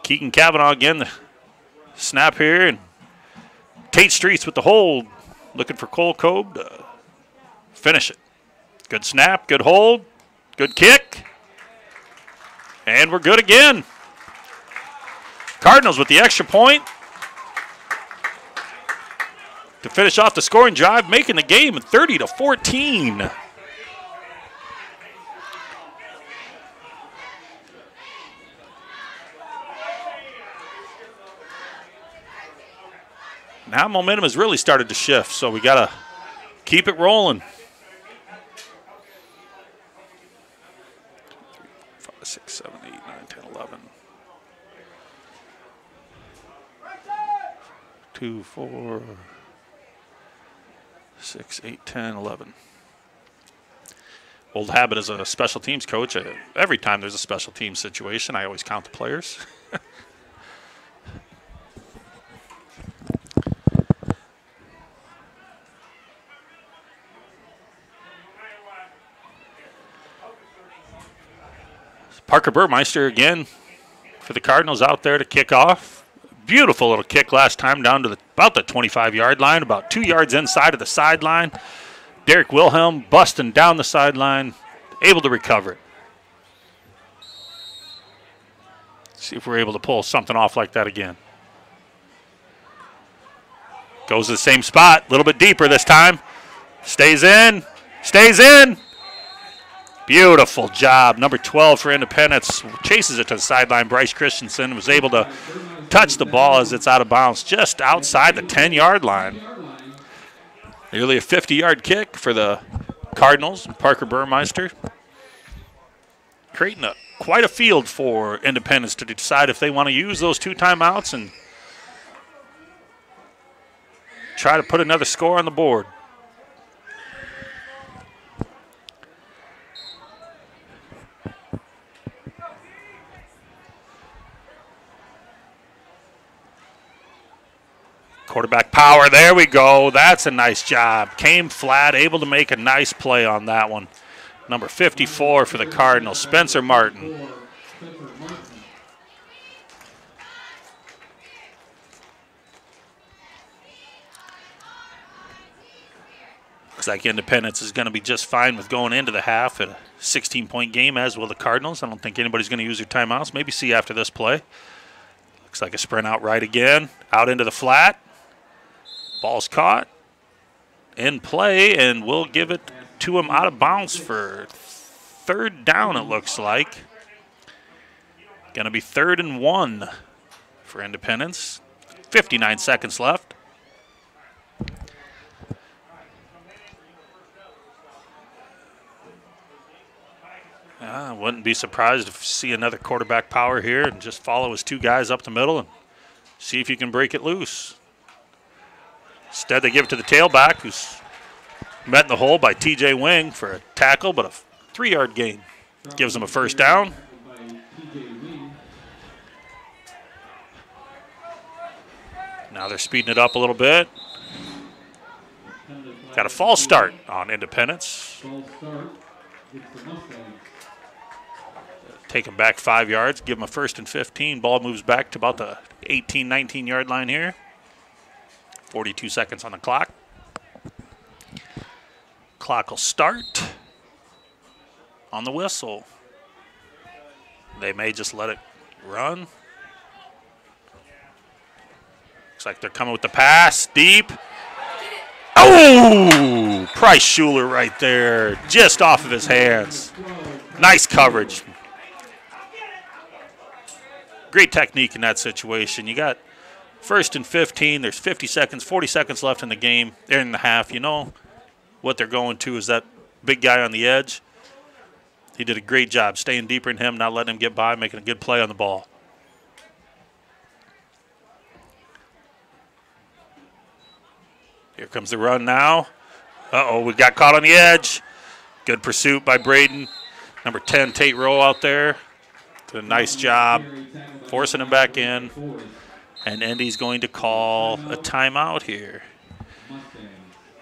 Keegan Cavanaugh again, the snap here, and Tate Streets with the hold, looking for Cole Kobe to finish it. Good snap, good hold, good kick, and we're good again. Cardinals with the extra point to finish off the scoring drive, making the game 30-14. Now momentum has really started to shift, so we got to keep it rolling. 5, 6, 7, 8, 9, 10, 11. 2, 4, 6, 8, 10, 11. Old habit as a special teams coach, every time there's a special teams situation, I always count the players. Parker Burmeister again for the Cardinals out there to kick off. Beautiful little kick last time down to about the 25-yard line, about 2 yards inside of the sideline. Derek Wilhelm busting down the sideline, able to recover it. See if we're able to pull something off like that again. Goes to the same spot, a little bit deeper this time. Stays in, stays in. Beautiful job. Number 12 for Independence. Chases it to the sideline. Bryce Christensen was able to touch the ball as it's out of bounds just outside the 10-yard line. Nearly a 50-yard kick for the Cardinals. Parker Burmeister creating quite a field for Independence to decide if they want to use those 2 timeouts and try to put another score on the board. Quarterback power, there we go. That's a nice job. Came flat, able to make a nice play on that one. Number 54 for the Cardinals, Spencer Martin. Looks like Independence is going to be just fine with going into the half at a 16-point game, as will the Cardinals. I don't think anybody's going to use their timeouts. Maybe see after this play. Looks like a sprint out right again, out into the flat. Ball's caught, in play, and we'll give it to him out of bounds for 3rd down, it looks like. Going to be 3rd and 1 for Independence. 59 seconds left. I wouldn't be surprised to see another quarterback power here and just follow his 2 guys up the middle and see if you can break it loose. Instead, they give it to the tailback, who's met in the hole by T.J. Wing for a tackle, but a 3-yard gain. Gives them a 1st down. Now they're speeding it up a little bit. Got a false start on Independence. Take them back 5 yards, give them a 1st and 15. Ball moves back to about the 18, 19-yard line here. 42 seconds on the clock. Clock will start on the whistle. They may just let it run. Looks like they're coming with the pass, deep. Oh! Price Schuler right there, just off of his hands. Nice coverage. Great technique in that situation. You got 1st and 15. There's 50 seconds, 40 seconds left in the game, in the half. You know what they're going to is that big guy on the edge. He did a great job staying deeper in him, not letting him get by, making a good play on the ball. Here comes the run now. Uh-oh, we got caught on the edge. Good pursuit by Braden. Number 10, Tate Rowe out there. Did a nice job forcing him back in. And Indy's going to call a timeout here.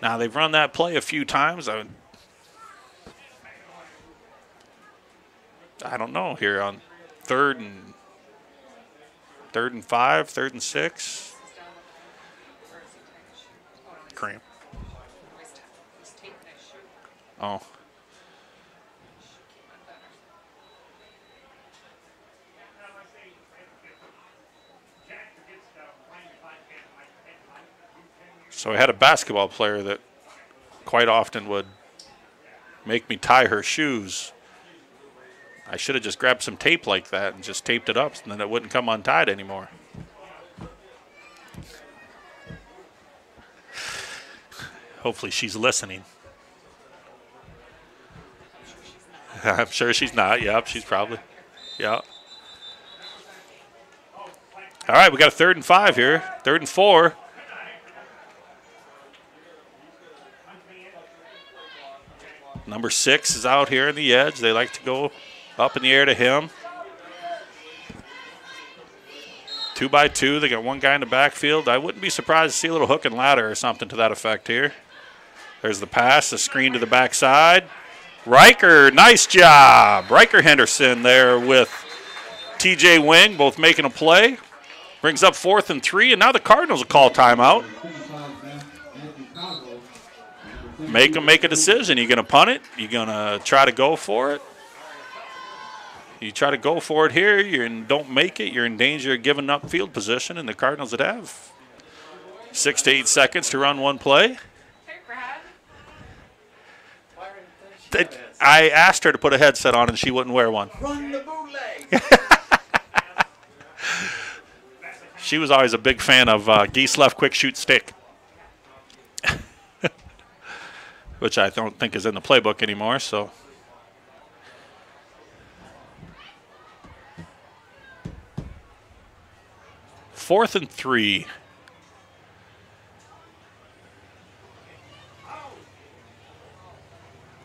Now, they've run that play a few times. I don't know here on third and 5, 3rd and 6. Cramp. Oh. So I had a basketball player that quite often would make me tie her shoes. I should have just grabbed some tape like that and just taped it up, and then it wouldn't come untied anymore. Hopefully she's listening. I'm sure she's not. Yep, she's probably. Yep. All right, we got a 3rd and 5 here. 3rd and 4. Number 6 is out here in the edge. They like to go up in the air to him. 2 by 2. They got one guy in the backfield. I wouldn't be surprised to see a little hook and ladder or something to that effect here. There's the pass, the screen to the backside. Riker, nice job. Riker Henderson there with TJ Wing, both making a play. Brings up 4th and 3, and now the Cardinals will call timeout. Make them make a decision. You going to punt it? You going to try to go for it? You try to go for it here, you don't make it, you're in danger of giving up field position, and the Cardinals would have 6 to 8 seconds to run one play. I asked her to put a headset on, and she wouldn't wear one. Run the bootleg. She was always a big fan of Geese Left Quick Shoot Stick, which I don't think is in the playbook anymore. So, fourth and 3.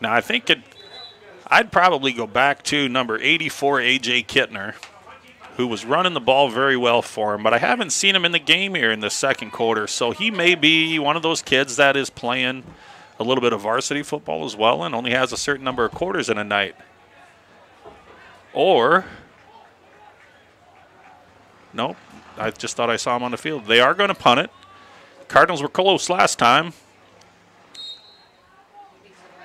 Now, I think I'd probably go back to number 84, A.J. Kittner, who was running the ball very well for him, but I haven't seen him in the game here in the second quarter, so he may be one of those kids that is playing a little bit of varsity football as well and only has a certain number of quarters in a night. Or, nope, I just thought I saw him on the field. They are going to punt it. Cardinals were close last time.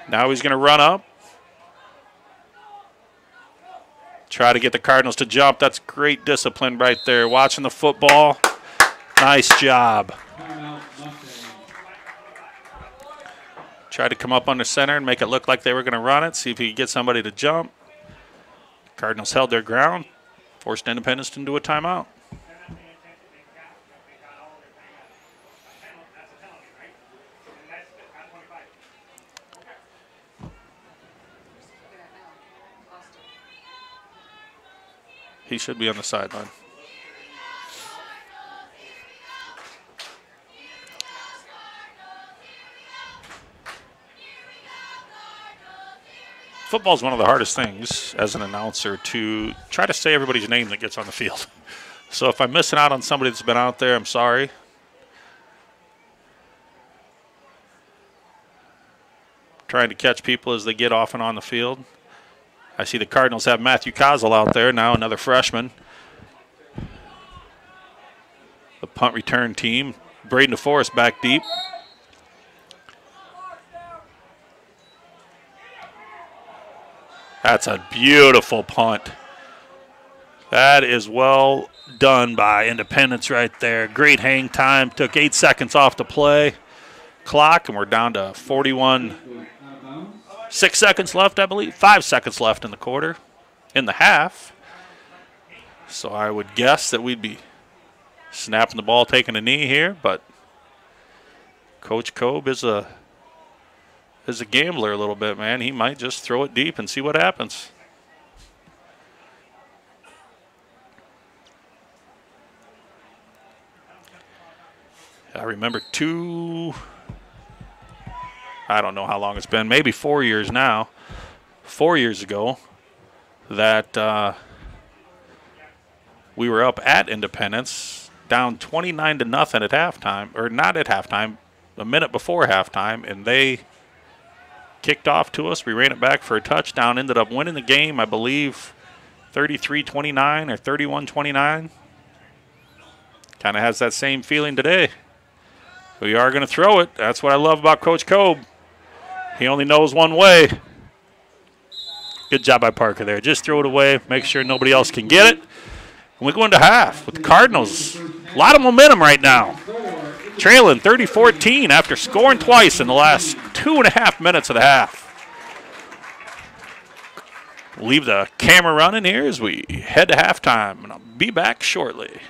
Now he's going to run up. Try to get the Cardinals to jump. That's great discipline right there. Watching the football. Nice job. Tried to come up under center and make it look like they were going to run it. See if he could get somebody to jump. Cardinals held their ground. Forced Independence into a timeout. He should be on the sideline. Football is one of the hardest things as an announcer to try to say everybody's name that gets on the field. So if I'm missing out on somebody that's been out there, I'm sorry. Trying to catch people as they get off and on the field. I see the Cardinals have Matthew Kozel out there now, another freshman. The punt return team. Braden DeForest back deep. That's a beautiful punt. That is well done by Independence right there. Great hang time. Took 8 seconds off the play clock, and we're down to 41. 6 seconds left, I believe. 5 seconds left in the quarter, in the half. So I would guess that we'd be snapping the ball, taking a knee here, but Coach Kobe is a gambler a little bit, man. He might just throw it deep and see what happens. I remember 2 I don't know how long it's been, maybe 4 years now, 4 years ago, that we were up at Independence, down 29-0 at halftime, or not at halftime, a minute before halftime, and they kicked off to us. We ran it back for a touchdown, ended up winning the game, I believe, 33-29 or 31-29. Kind of has that same feeling today. We are going to throw it. That's what I love about Coach Cobe. He only knows one way. Good job by Parker there. Just throw it away, make sure nobody else can get it. And we go into half with the Cardinals. A lot of momentum right now. Trailing 30-14 after scoring twice in the last 2.5 minutes of the half. We'll leave the camera running here as we head to halftime, and I'll be back shortly.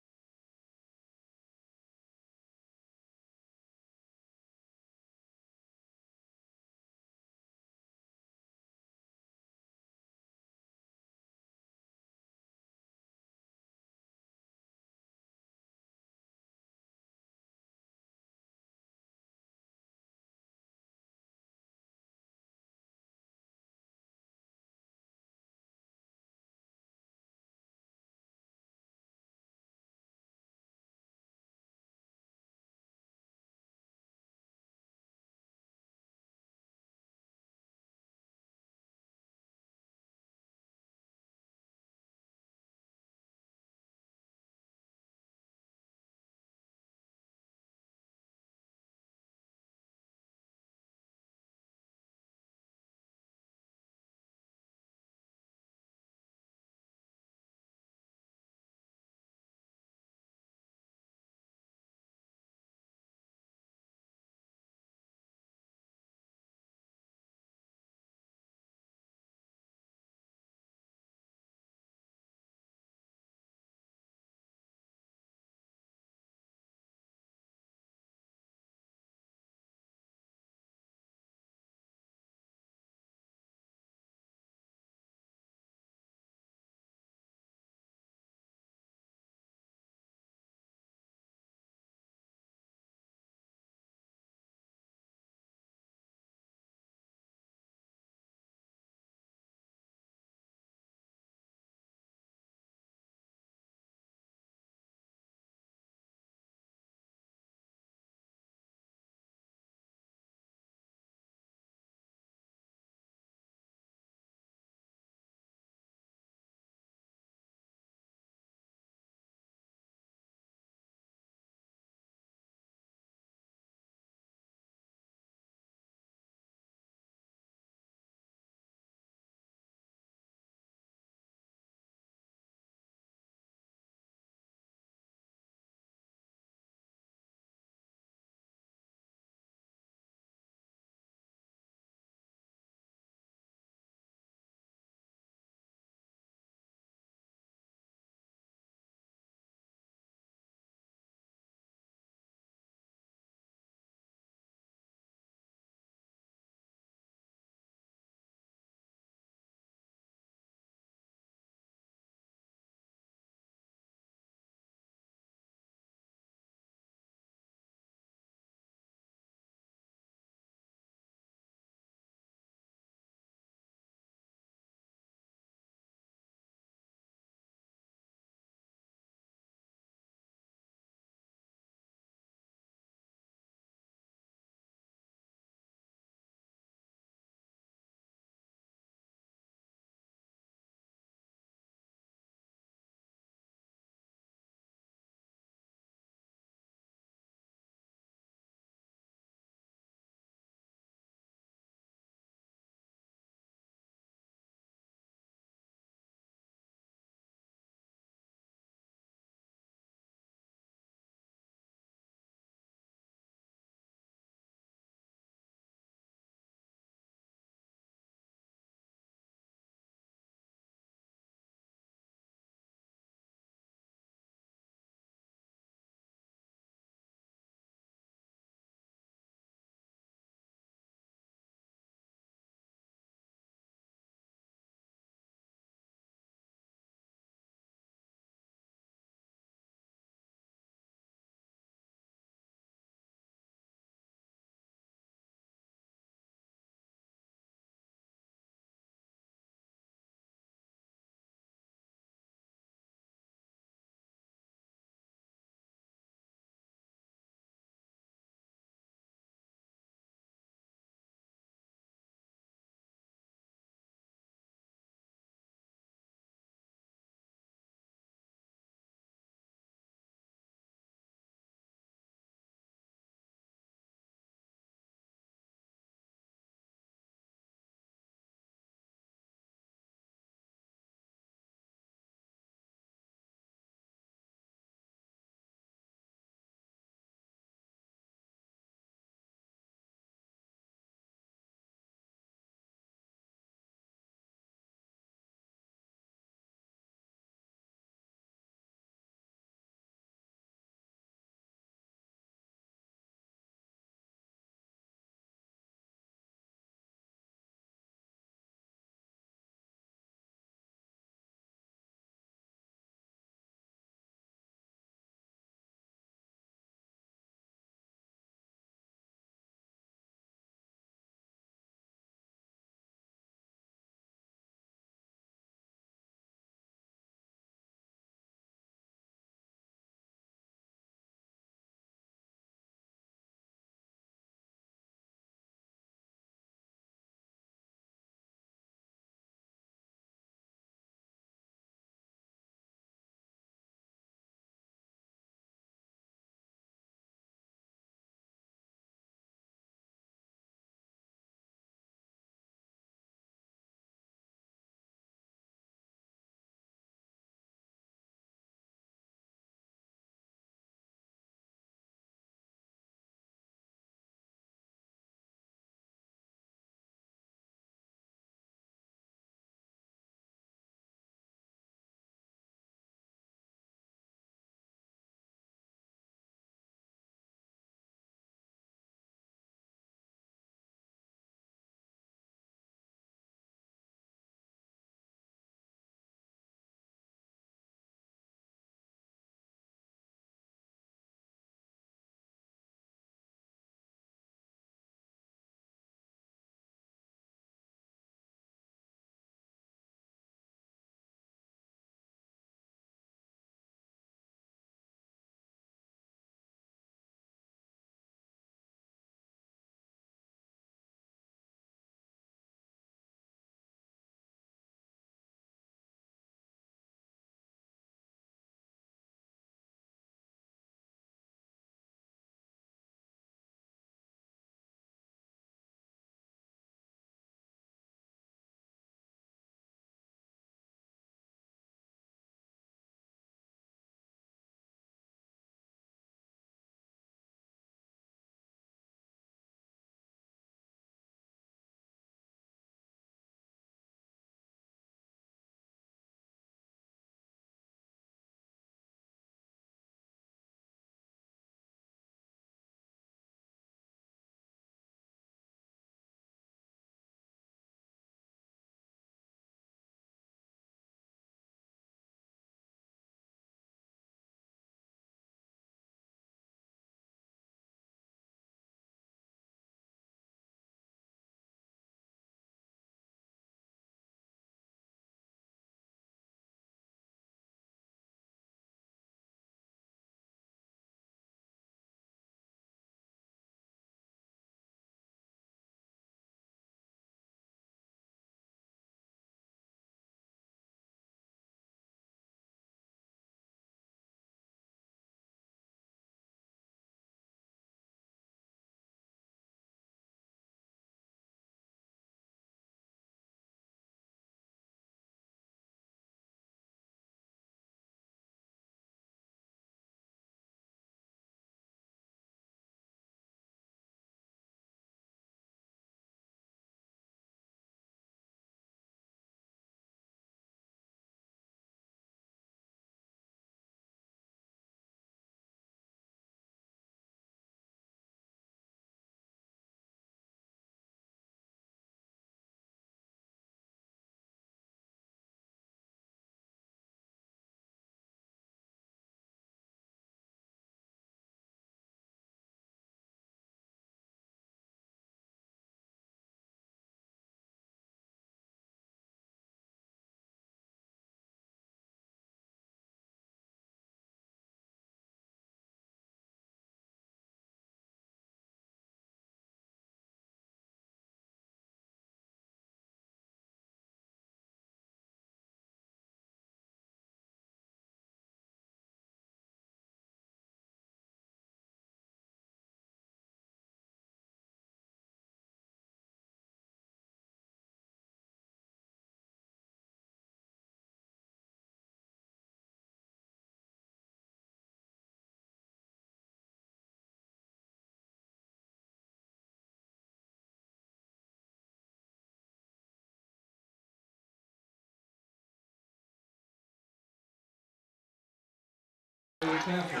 Castle.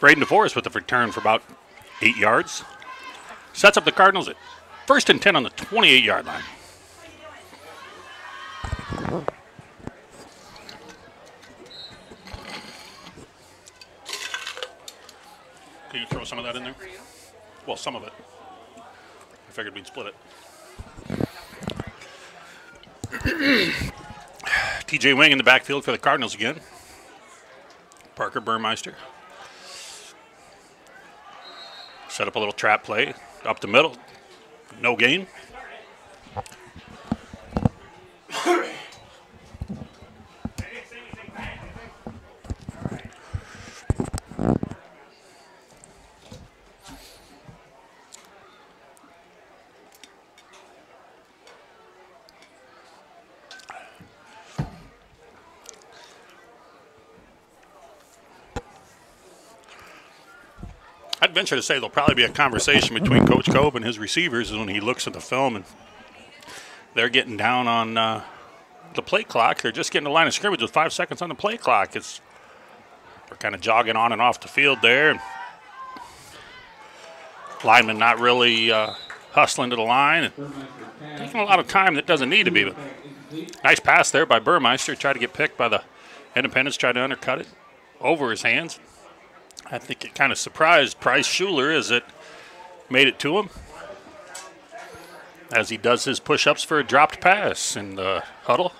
Braden DeForest with the return for about 8 yards. Sets up the Cardinals at 1st and 10 on the 28-yard line. Can you throw some of that in there? Well, some of it. I figured we'd split it. TJ Wing in the backfield for the Cardinals again. Parker Burmeister. Set up a little trap play up the middle. No gain. I'd venture to say there'll probably be a conversation between Coach Cope and his receivers when he looks at the film and they're getting down on the play clock. They're just getting the line of scrimmage with 5 seconds on the play clock. They're kind of jogging on and off the field there. Lineman not really hustling to the line and taking a lot of time that doesn't need to be. But nice pass there by Burmeister. Tried to get picked by the Independents, tried to undercut it over his hands. I think it kind of surprised Bryce Schuler as it made it to him as he does his push-ups for a dropped pass in the huddle.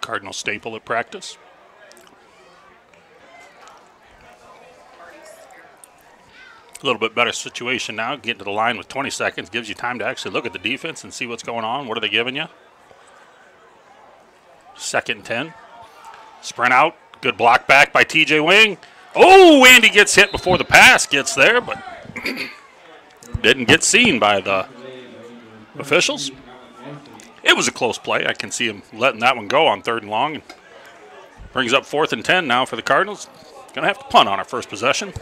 Cardinal staple at practice. A little bit better situation now. Getting to the line with 20 seconds gives you time to actually look at the defense and see what's going on. What are they giving you? 2nd and 10. Sprint out. Good block back by TJ Wing. Oh, Andy gets hit before the pass gets there, but didn't get seen by the officials. It was a close play. I can see him letting that one go on 3rd and long. And brings up 4th and 10 now for the Cardinals. Going to have to punt on our first possession.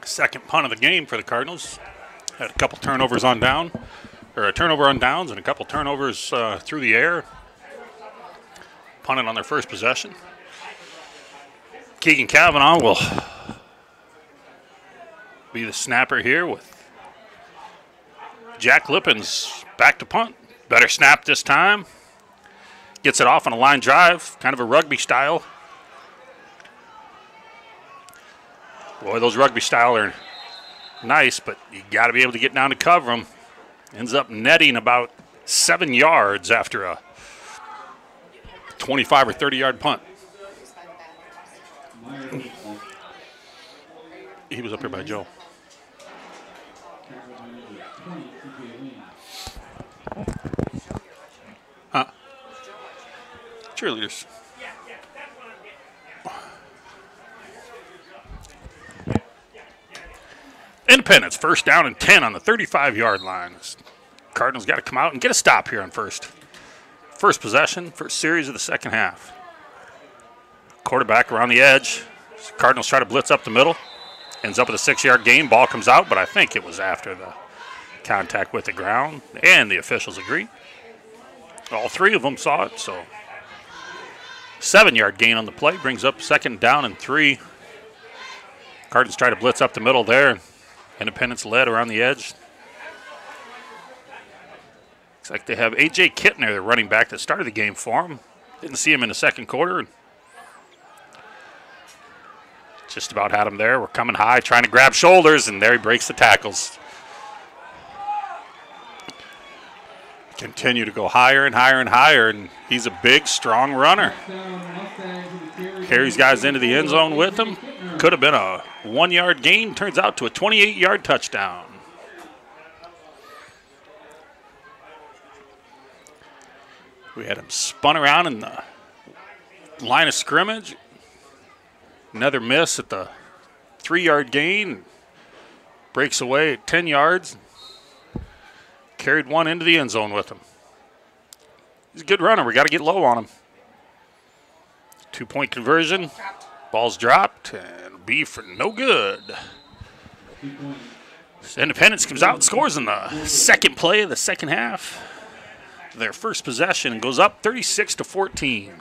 Second punt of the game for the Cardinals. Had a couple turnovers on down, or a turnover on downs and a couple turnovers through the air. Punted on their first possession. Keegan Cavanaugh will be the snapper here with Jack Lippens back to punt. Better snap this time. Gets it off on a line drive, kind of a rugby style. Boy, those rugby style are nice, but you got to be able to get down to cover them. Ends up netting about 7 yards after a 25 or 30-yard punt. He was up here by Joe. Huh? Cheerleaders. Independence, 1st down and 10 on the 35-yard line. Cardinals got to come out and get a stop here on first. First possession, first series of the second half. Quarterback around the edge. Cardinals try to blitz up the middle. Ends up with a 6-yard gain. Ball comes out, but I think it was after the contact with the ground, and the officials agree. All 3 of them saw it, so 7-yard gain on the play. Brings up 2nd down and 3. Cardinals try to blitz up the middle there. Independence led around the edge. Looks like they have A.J. Kittner, the running back that started the game for them. Didn't see him in the second quarter. Just about had him there. We're coming high, trying to grab shoulders, and there he breaks the tackles. Continue to go higher and higher and higher, and he's a big, strong runner. Carries guys into the end zone with him. Could have been a 1-yard gain. Turns out to a 28-yard touchdown. We had him spun around in the line of scrimmage. Another miss at the 3-yard gain. Breaks away at 10 yards. Carried one into the end zone with him. He's a good runner. We got to get low on him. 2-point conversion. Ball's dropped and be for no good. Independence comes out and scores in the second play of the second half. their first possession and goes up 36-14.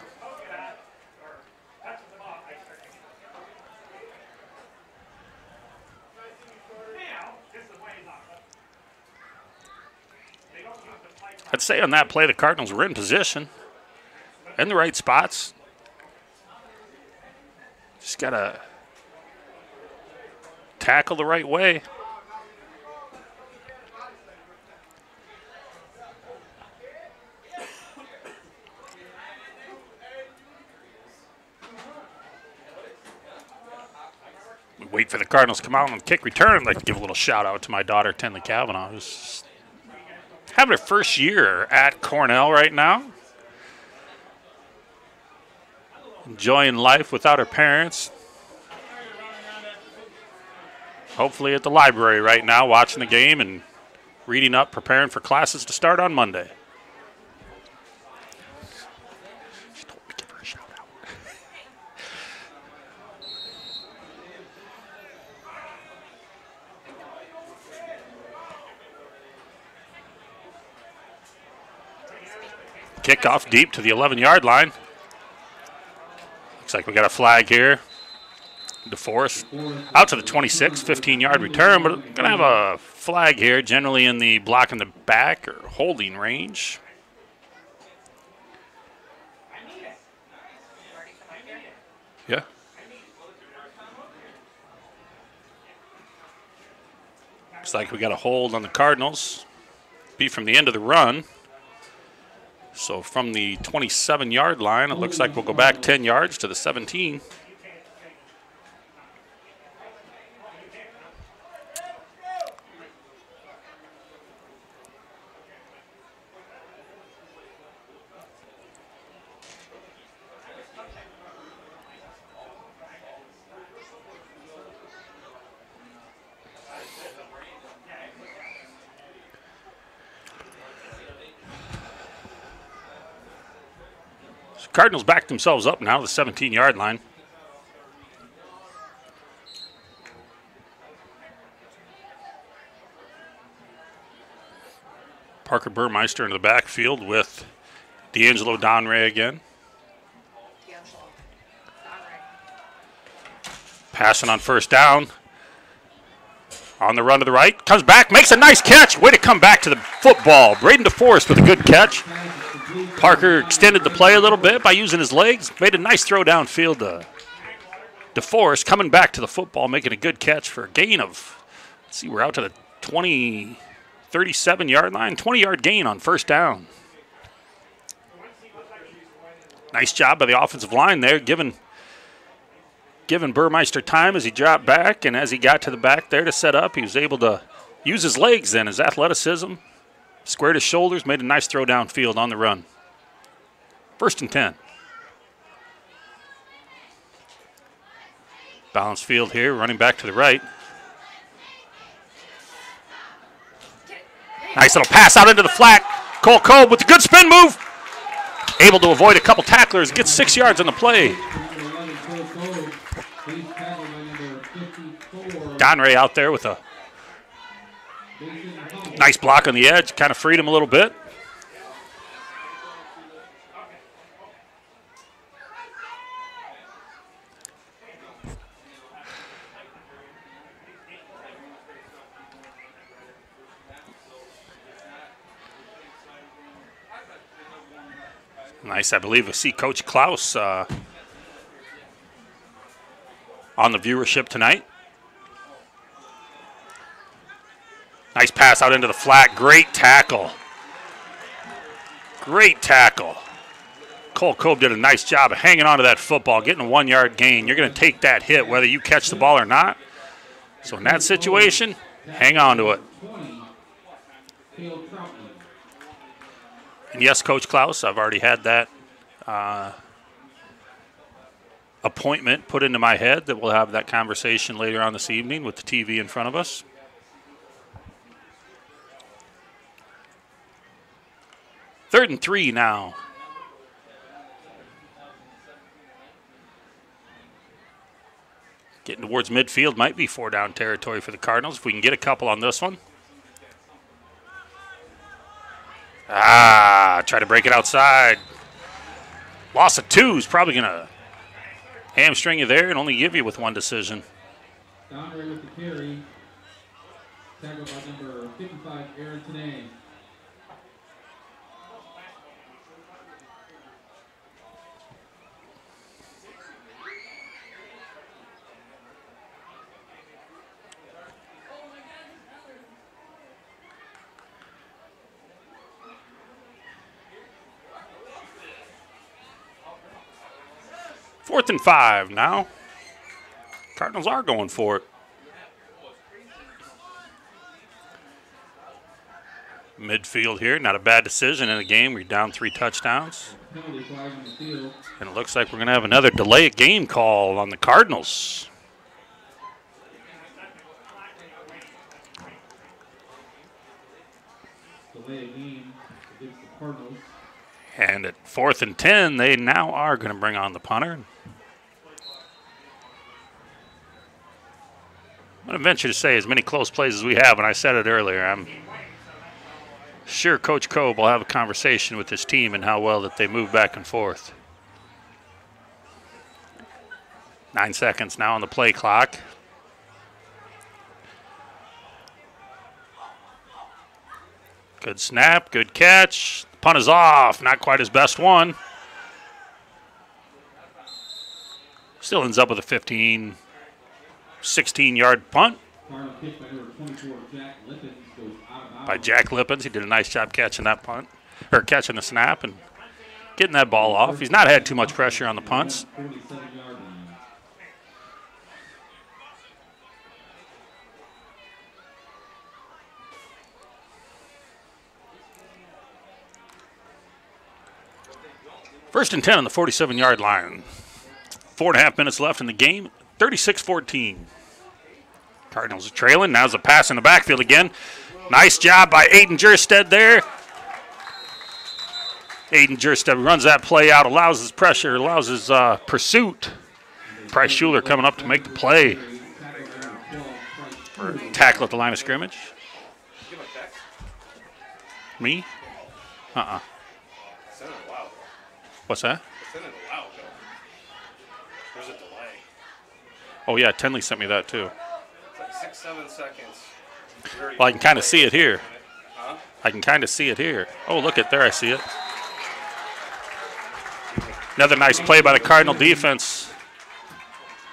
I'd say on that play, the Cardinals were in position, in the right spots. Just got to tackle the right way. We wait for the Cardinals to come out and kick return. I'd like to give a little shout out to my daughter, Tenley Kavanaugh, who's having her first year at Cornell right now. Enjoying life without her parents. Hopefully at the library right now, watching the game and reading up, preparing for classes to start on Monday. She told me to give her a shout out. Kickoff deep to the 11-yard line. Looks like we got a flag here. DeForest out to the 26, 15-yard return, but going to have a flag here, generally in the block in the back or holding range. Yeah. Looks like we got a hold on the Cardinals. Be from the end of the run. So from the 27-yard line, it looks like we'll go back 10 yards to the 17. Cardinals back themselves up now to the 17-yard line. Parker Burmeister into the backfield with D'Angelo Donray again. Passing on first down. On the run to the right. Comes back, makes a nice catch. Way to come back to the football. Braden DeForest with a good catch. Parker extended the play a little bit by using his legs. Made a nice throw downfield to DeForest. Coming back to the football, making a good catch for a gain of, let's see, we're out to the 37-yard line. 20-yard gain on first down. Nice job by the offensive line there, giving Burmeister time as he dropped back, and as he got to the back there to set up, he was able to use his legs then, his athleticism, squared his shoulders, made a nice throw downfield on the run. First and 10. Balanced field here, running back to the right. Nice little pass out into the flat. Cole Cobb with a good spin move. Able to avoid a couple tacklers, gets 6 yards on the play. Donray out there with a nice block on the edge, kind of freed him a little bit. Nice, I believe we see Coach Klaus on the viewership tonight. Nice pass out into the flat. Great tackle. Great tackle. Cole Cobb did a nice job of hanging on to that football, getting a 1 yard gain. You're going to take that hit whether you catch the ball or not. So in that situation, hang on to it. And yes, Coach Klaus, I've already had that appointment put into my head that we'll have that conversation later on this evening with the TV in front of us. Third and 3 now. Getting towards midfield, might be 4 down territory for the Cardinals if we can get a couple on this one. Try to break it outside. Loss of 2 is probably going to hamstring you there and only give you with 1 decision. Donnery with the carry. Tackled by number 55, Aaron Tanay. Fourth and 5 now. Cardinals are going for it. Midfield here, not a bad decision in a game where you're down 3 touchdowns. Penalty flag on the field. And it looks like we're going to have another delay of game call on the Cardinals. Delay of game against the Cardinals. And at 4th and 10, they now are going to bring on the punter. I'm going to venture to say as many close plays as we have, and I said it earlier, I'm sure Coach Cobe will have a conversation with his team and how well that they move back and forth. 9 seconds now on the play clock. Good snap, good catch. The punt is off, not quite his best one. Still ends up with a 15, 16-yard punt Final kick by number 24, Jack Lippens, goes out of bounds. by Jack Lippens. He did a nice job catching that punt, or catching the snap and getting that ball off. He's not had too much pressure on the punts. 47-yard line. First and 10 on the 47-yard line. 4.5 minutes left in the game. 36-14. Cardinals are trailing. Now's a pass in the backfield again. Nice job by Aiden Jerstead there. Aiden Jerstead runs that play out, allows his pressure, allows his pursuit. Bryce Schuler coming up to make the play. Or tackle at the line of scrimmage. Give a text. Me? Uh-uh. Send it loud. What's that? Send it loud, though. There's a delay. Oh, yeah, Tenley sent me that too. It's like 6-7 seconds. Well, I can kind of see it here. Huh? I can kind of see it here. Oh, look at there, I see it. Another nice play by the Cardinal defense.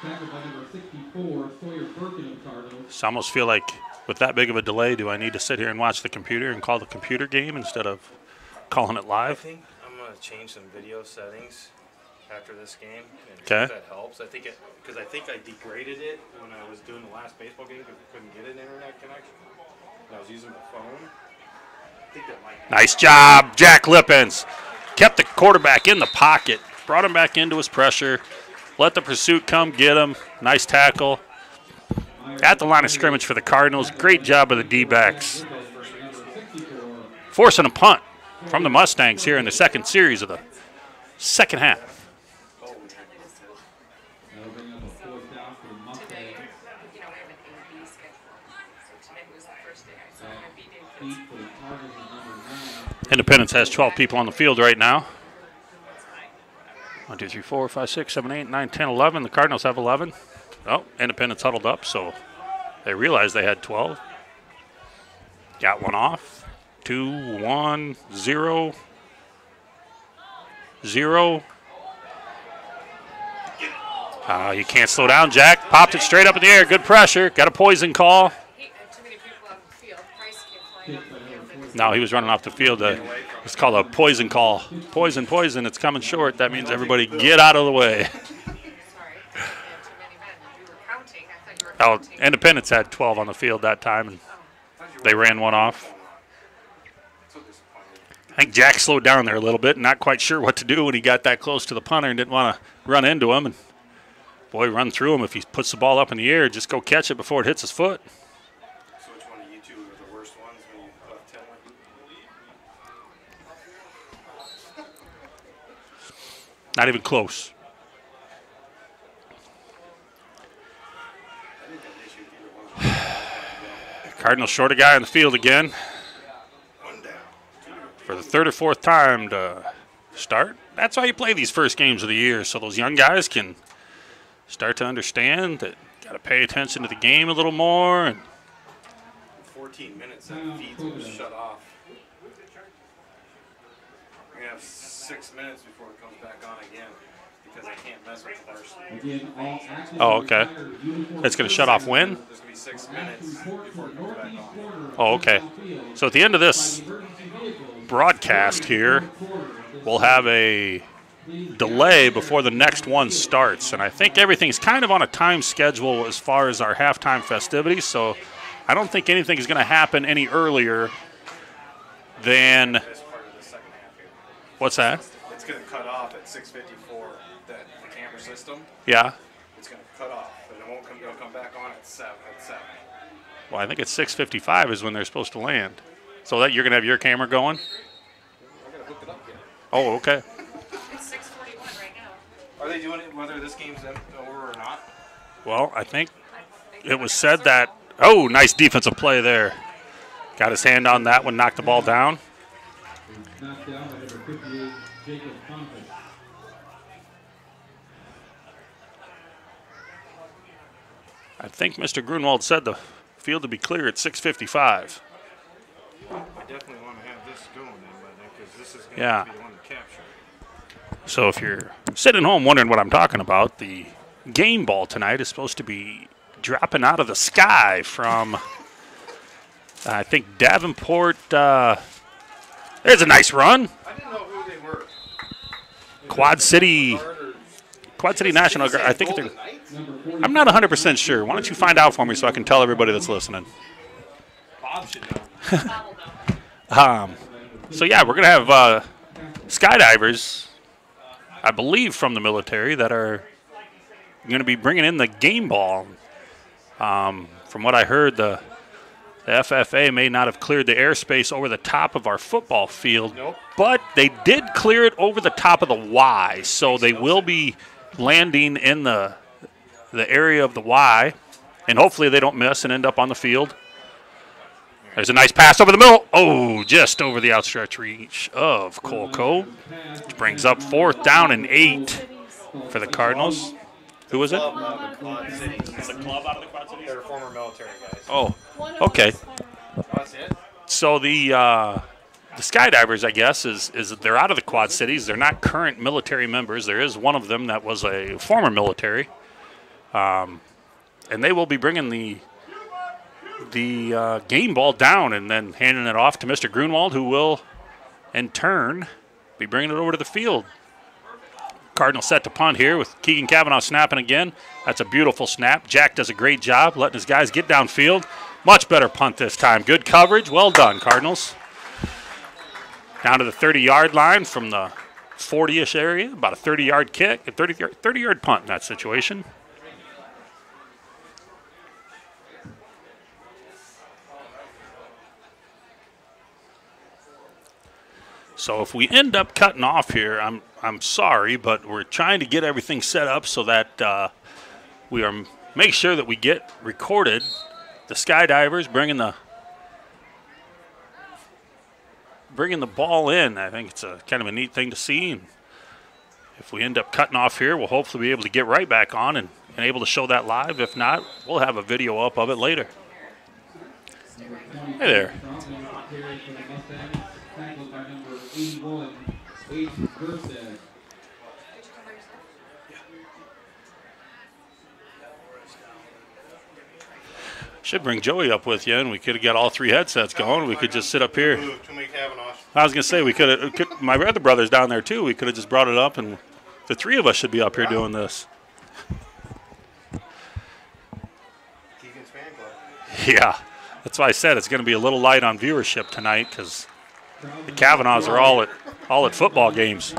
Tackled by number 64, Sawyer Birkin of the Cardinals. So I almost feel like with that big of a delay, do I need to sit here and watch the computer and call the computer game instead of calling it I live? think I'm going to change some video settings after this game. And see Okay. if that helps. I think because I think I degraded it when I was doing the last baseball game because I couldn't get an internet connection. And I was using my phone. I think that might. Nice job, Jack Lippens. Kept the quarterback in the pocket, brought him back into his pressure, let the pursuit come get him. Nice tackle. At the line of scrimmage for the Cardinals. Great job of the D-backs. Forcing a punt from the Mustangs here in the second series of the second half. That'll bring up a fourth down for the Mustangs. You know, we have an A-B schedule. So today was the first day I saw my B day. Feet for the Cardinals is number 9. Independence has 12 people on the field right now. 1, 2, 3, 4, 5, 6, 7, 8, 9, 10, 11. The Cardinals have 11. Oh, Independence huddled up, so they realized they had 12. Got one off. 2, 1, 0. 0. You can't slow down, Jack. Popped it straight up in the air. Good pressure. Got a poison call. Too many people on the field. Price came flying off the field. No, he was running off the field. It's called a poison call. Poison, poison. It's coming short. That means everybody get out of the way. Sorry. We had too many men. We were counting. I thought you were Oh, counting. Independence had 12 on the field that time, and they ran one off. So disappointed. I think Jack slowed down there a little bit, not quite sure what to do when he got that close to the punter and didn't want to run into him. And boy, run through him. If he puts the ball up in the air, just go catch it before it hits his foot. So which one of you two are the worst ones when you left Tenley? Not even close. I didn't have an issue with either one. Cardinals short a guy on the field again One down. for the third or fourth time to start. That's why you play these first games of the year, so those young guys can start to understand that got to pay attention to the game a little more. And 14 minutes, that feed's going to shut off. We're going to have 6 minutes before it comes back on again because I can't mess with the oh, okay. It's going to shut off when? There's going to be 6 minutes before it comes back on. Oh, okay. So at the end of this broadcast here, we'll have a delay before the next one starts. And I think everything's kind of on a time schedule as far as our halftime festivities. So I don't think anything is going to happen any earlier than. This part of the second half here. What's that? It's going to cut off at 6:54. The camera system. Yeah. It's going to cut off, but it won't come. It'll come back on at 7. Well, I think it's 6:55 is when they're supposed to land. So that you're going to have your camera going? I got to hook it up yet. Oh, okay. It's 6:41 right now. Are they doing it whether this game's over or not? Well, I think it was said that. Oh, nice defensive play there. Got his hand on that one, knocked the ball down. Knocked down by number 58, Jacob Thompson. I think Mr. Grunwald said the field to be clear at 6:55. I definitely want to have this going then, because this is going to be the one to capture. So if you're sitting home wondering what I'm talking about, the game ball tonight is supposed to be dropping out of the sky from, I think, Davenport. There's a nice run. I didn't know who they were. Quad City National Guard. I think they're. I'm not 100% sure. Why don't you find out for me so I can tell everybody that's listening? Bob should know. So yeah, we're gonna have skydivers, I believe, from the military that are going to be bringing in the game ball. From what I heard, the FFA may not have cleared the airspace over the top of our football field, Nope. but they did clear it over the top of the Y, so they will be landing in the area of the Y, and hopefully they don't miss and end up on the field. There's a nice pass over the middle. Oh, just over the outstretched reach of Colco, which brings up 4th down and 8 for the Cardinals. Who was it? Club out of the Quad Cities. It's a club out of the Quad Cities? They're former military guys. Oh, okay. That's it? So the skydivers, I guess, is they're out of the Quad Cities. They're not current military members. There is one of them that was a former military. And they will be bringing the game ball down and then handing it off to Mr. Grunwald, who will, in turn, be bringing it over to the field. Cardinals set to punt here with Keegan Cavanaugh snapping again. That's a beautiful snap. Jack does a great job letting his guys get downfield. Much better punt this time. Good coverage. Well done, Cardinals. Down to the 30-yard line from the 40-ish area. About a 30-yard kick, a 30-yard punt in that situation. So if we end up cutting off here, I'm sorry, but we're trying to get everything set up so that we are make sure that we get recorded. The skydivers bringing the ball in. I think it's a kind of a neat thing to see. And if we end up cutting off here, we'll hopefully be able to get right back on and able to show that live. If not, we'll have a video up of it later. Hey there. Tackled by number 81, Aiden Gerstad. Should bring Joey up with you, and we could have got all 3 headsets going. We could just sit up here. Too many Kavanaugh. I was going to say, we could have, my other brother's down there too. We could have just brought it up, and the 3 of us should be up here doing this. Keegan's fan club. Yeah, that's why I said it's going to be a little light on viewership tonight because the Kavanaughs are all at football games.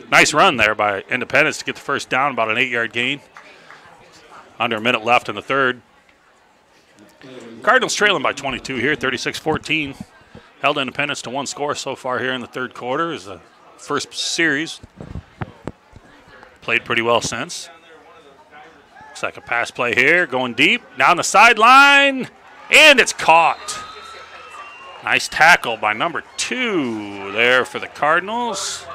Nice run there by Independence to get the first down, about an 8-yard gain. Under a minute left in the third. Cardinals trailing by 22 here, 36-14. Held Independence to 1 score so far here in the third quarter. Is the first series. Played pretty well since. Looks like a pass play here, going deep, down the sideline, and it's caught. Nice tackle by number 2. 2 there for the Cardinals.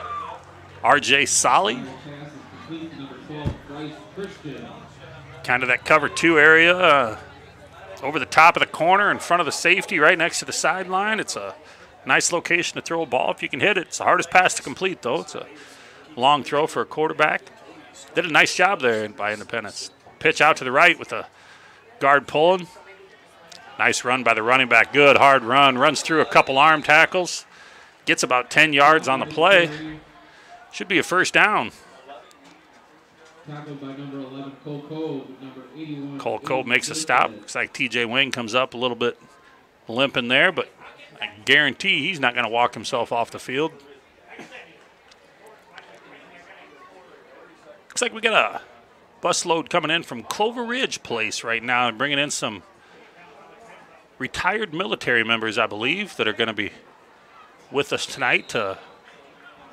R.J. Solly. Final pass is complete to number 12, Bryce Christian. Kind of that cover 2 area over the top of the corner in front of the safety right next to the sideline. It's a nice location to throw a ball if you can hit it. It's the hardest pass to complete, though. It's a long throw for a quarterback. Did a nice job there by Independence. Pitch out to the right with the guard pulling. Nice run by the running back. Good, hard run. Runs through a couple arm tackles. Gets about 10 yards on the play. Should be a first down. Tackled by number 11, Cole Cove. Number 81. Cole Cove makes a stop. Looks like TJ Wing comes up a little bit limping there, but I guarantee he's not going to walk himself off the field. Looks like we got a bus load coming in from Clover Ridge Place right now and bringing in some retired military members, I believe, that are going to be with us tonight to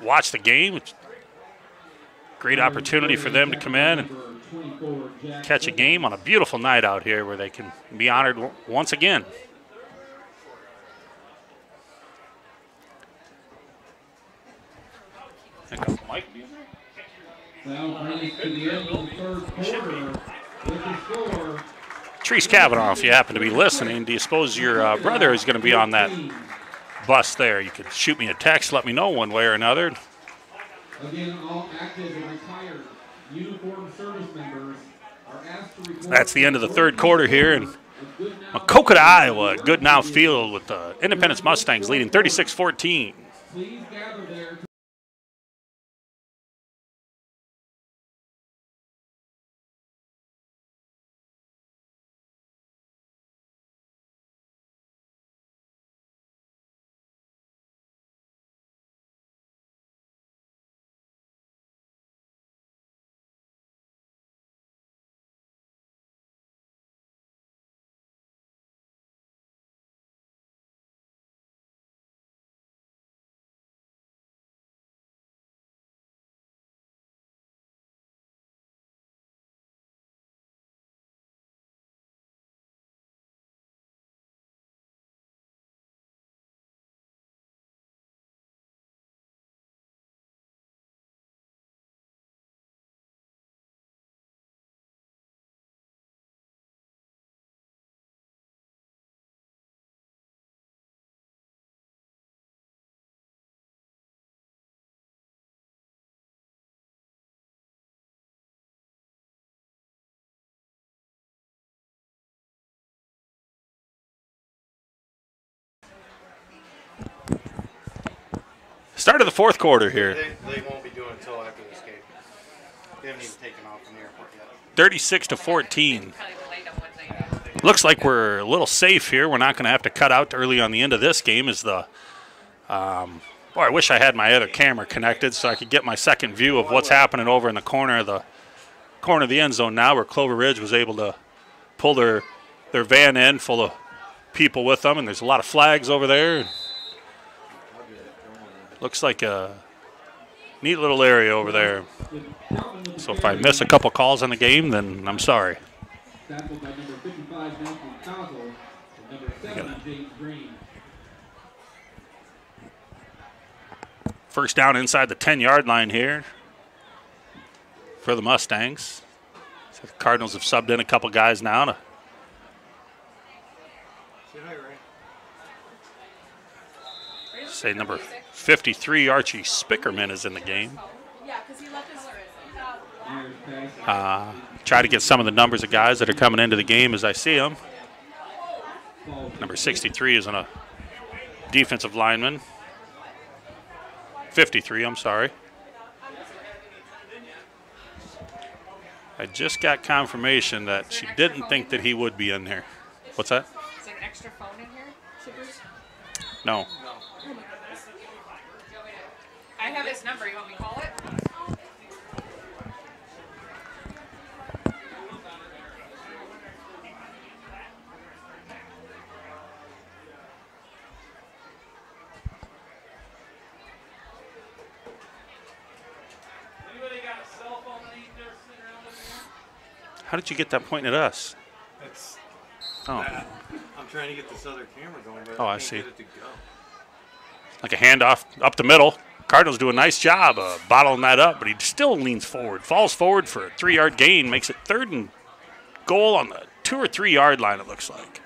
watch the game. It's a great opportunity for them to come in and catch a game on a beautiful night out here where they can be honored once again. Now brings to the end of the third quarter with the score. Treese Kavanaugh, if you happen to be listening, do you suppose your brother is going to be on that bus there? You could shoot me a text, let me know one way or another. Again, all active and retired uniformed service members are asked to report. That's the end of the third quarter here in Maquoketa, Iowa. Good now field with the Independence Mustangs leading 36-14. Please gather there. Start of the fourth quarter here. They won't be doing it until after this game. They haven't even taken off from the airport yet. 36-14. Probably delayed them one day. Looks like we're a little safe here. We're not going to have to cut out early on the end of this game. As the boy, I wish I had my other camera connected so I could get my second view of what's happening over in the corner of the end zone now, where Clover Ridge was able to pull their van in full of people with them, and there's a lot of flags over there. Looks like a neat little area over there. So if I miss a couple calls in the game, then I'm sorry. Tackled by number 55, Malcolm Cosell, and number 7, James Green. First down inside the 10-yard line here for the Mustangs. So the Cardinals have subbed in a couple guys now to say number 53, Archie Spickerman, is in the game. Yeah, because he left his. Try to get some of the numbers of guys that are coming into the game as I see them. Number 63 is a defensive lineman. 53, I'm sorry. I just got confirmation that she didn't think that he would be in here. What's that? Is there an extra phone in here? No. I have his number. You want me to call it? How did you get that pointing at us? It's Oh, I'm trying to get this other camera going, but Oh, I I can't see. get it to go. Like a handoff up the middle. Cardinals do a nice job of bottling that up, but he still leans forward, falls forward for a 3-yard gain, makes it 3rd and goal on the 2 or 3 yard line, it looks like.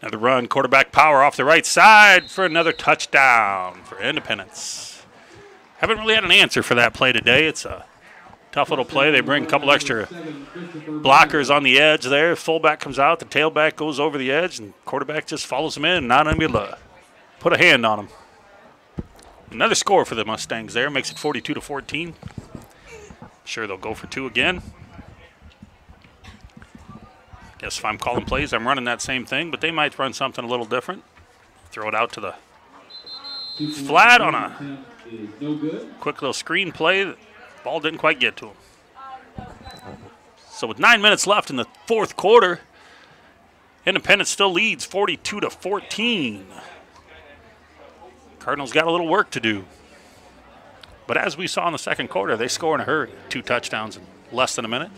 Another run, quarterback power off the right side for another touchdown for Independence. Haven't really had an answer for that play today. It's a tough little play. They bring a couple extra blockers on the edge there. Fullback comes out, the tailback goes over the edge, and quarterback just follows him in. Not able to put a hand on him. Another score for the Mustangs there. Makes it 42-14. Sure they'll go for 2 again. Guess if I'm calling plays, I'm running that same thing, but they might run something a little different. Throw it out to the flat on a quick little screen play. The ball didn't quite get to him. So with 9 minutes left in the 4th quarter, Independence still leads 42-14. Cardinals got a little work to do. But as we saw in the 2nd quarter, they score in a hurry. 2 touchdowns in less than a minute.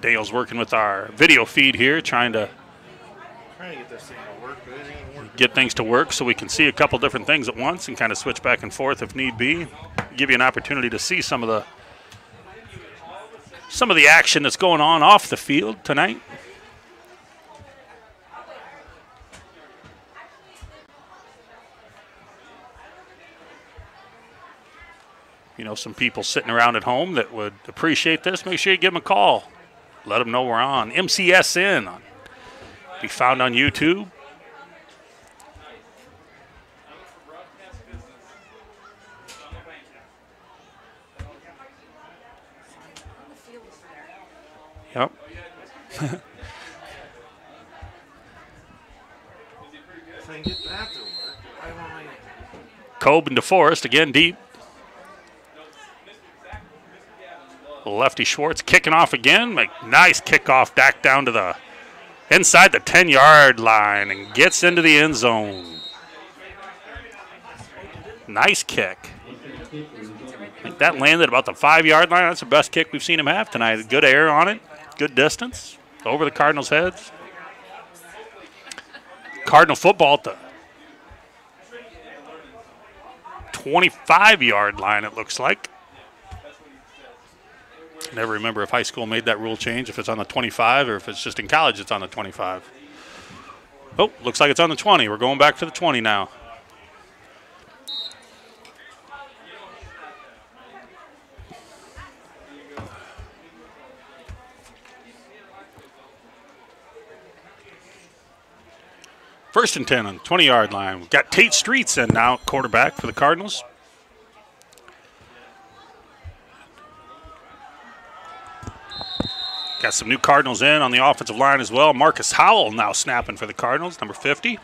Dale's working with our video feed here, trying to get this thing to work, but it ain't working. get things to work so we can see a couple different things at once and kind of switch back and forth if need be. Give you an opportunity to see some of the action that's going on off the field tonight. You know, some people sitting around at home that would appreciate this, make sure you give them a call. Let them know we're on. MCSN. Be found on YouTube. Yep. If I can get that to work, I want my... Cobe and DeForest again deep. Lefty Schwartz kicking off again. Nice kickoff back down to the inside the 10-yard line and gets into the end zone. Nice kick. I think that landed about the 5-yard line. That's the best kick we've seen him have tonight. Good air on it, good distance, over the Cardinals' heads. Cardinal football at the 25-yard line, it looks like. Never remember if high school made that rule change, if it's on the 25 or if it's just in college it's on the 25. Oh, looks like it's on the 20. We're going back to the 20 now. First and 10 on the 20-yard line. We've got Tate Streets in now, quarterback for the Cardinals. Got some new Cardinals in on the offensive line as well. Marcus Howell now snapping for the Cardinals, number 50.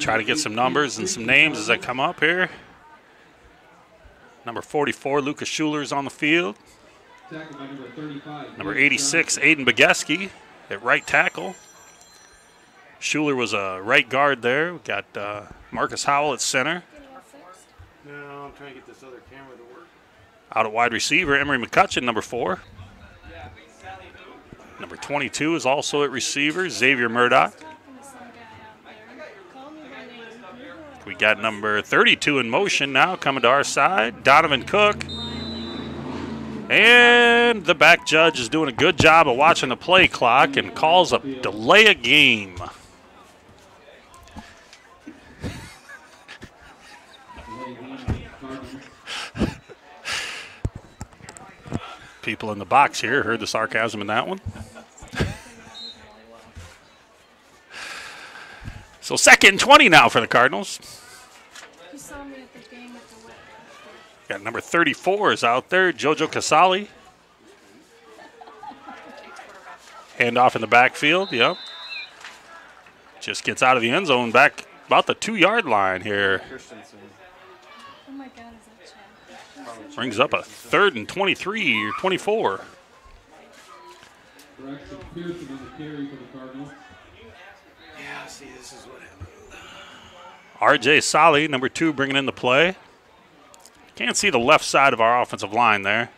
Try to get some numbers and some names as they come up here. Number 44, Lucas Schuler's on the field. Number 86, Aiden Bageski at right tackle. Schuler was a right guard there. We got Marcus Howell at center. No, I'm trying to get this other camera to work. Out at wide receiver, Emery McCutcheon, number 4. Number 22 is also at receiver, Xavier Murdoch. We got number 32 in motion now, coming to our side, Donovan Cook. And the back judge is doing a good job of watching the play clock and calls a delay of game. People in the box here heard the sarcasm in that one. So 2nd and 20 now for the Cardinals. You saw me at the game at the Whip. Got number 34 is out there, Jojo Casali. Handoff in the backfield, yep. Just gets out of the end zone back about the 2-yard line here. Oh my God, is that Chad? Brings up a 3rd and 23 or 24. Braxton Pearson on the carry for the Cardinals. Yeah, see, this is what happened. R.J. Solly, number 2, bringing in the play. Can't see the left side of our offensive line there.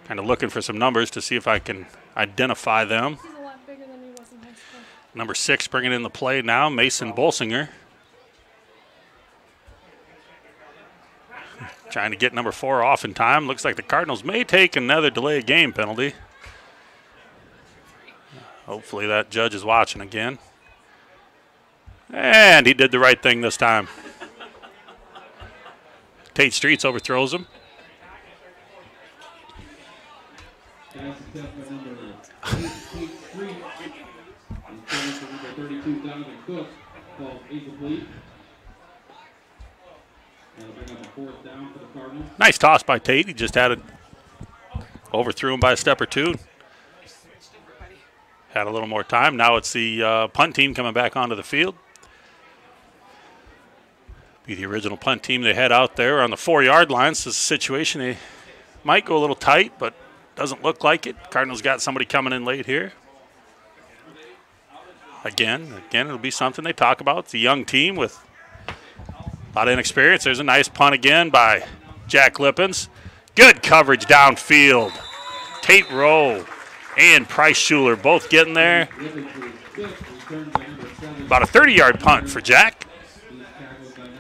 Kind of looking for some numbers to see if I can identify them. He's a lot bigger than he was in high school. Number 6 bringing in the play now, Mason Bolsinger. Trying to get number 4 off in time. Looks like the Cardinals may take another delay of game penalty. Hopefully that judge is watching again. And he did the right thing this time. Tate Streets overthrows him. Pass attempt by number 8 Street. And pass to number 32, Donovan Cook. Ball incomplete. That'll bring up a 4th down for the Cardinals. Nice toss by Tate. He just had it. Overthrew him by a step or two. Had a little more time. Now it's the punt team coming back onto the field. Be the original punt team they had out there on the 4-yard line. So this is a situation they might go a little tight, but doesn't look like it. Cardinals got somebody coming in late here. Again, it'll be something they talk about. It's a young team with a lot of inexperience. There's a nice punt again by Jack Lippens. Good coverage downfield. Tate Rowe and Price Schuler both getting there. About a 30-yard punt for Jack.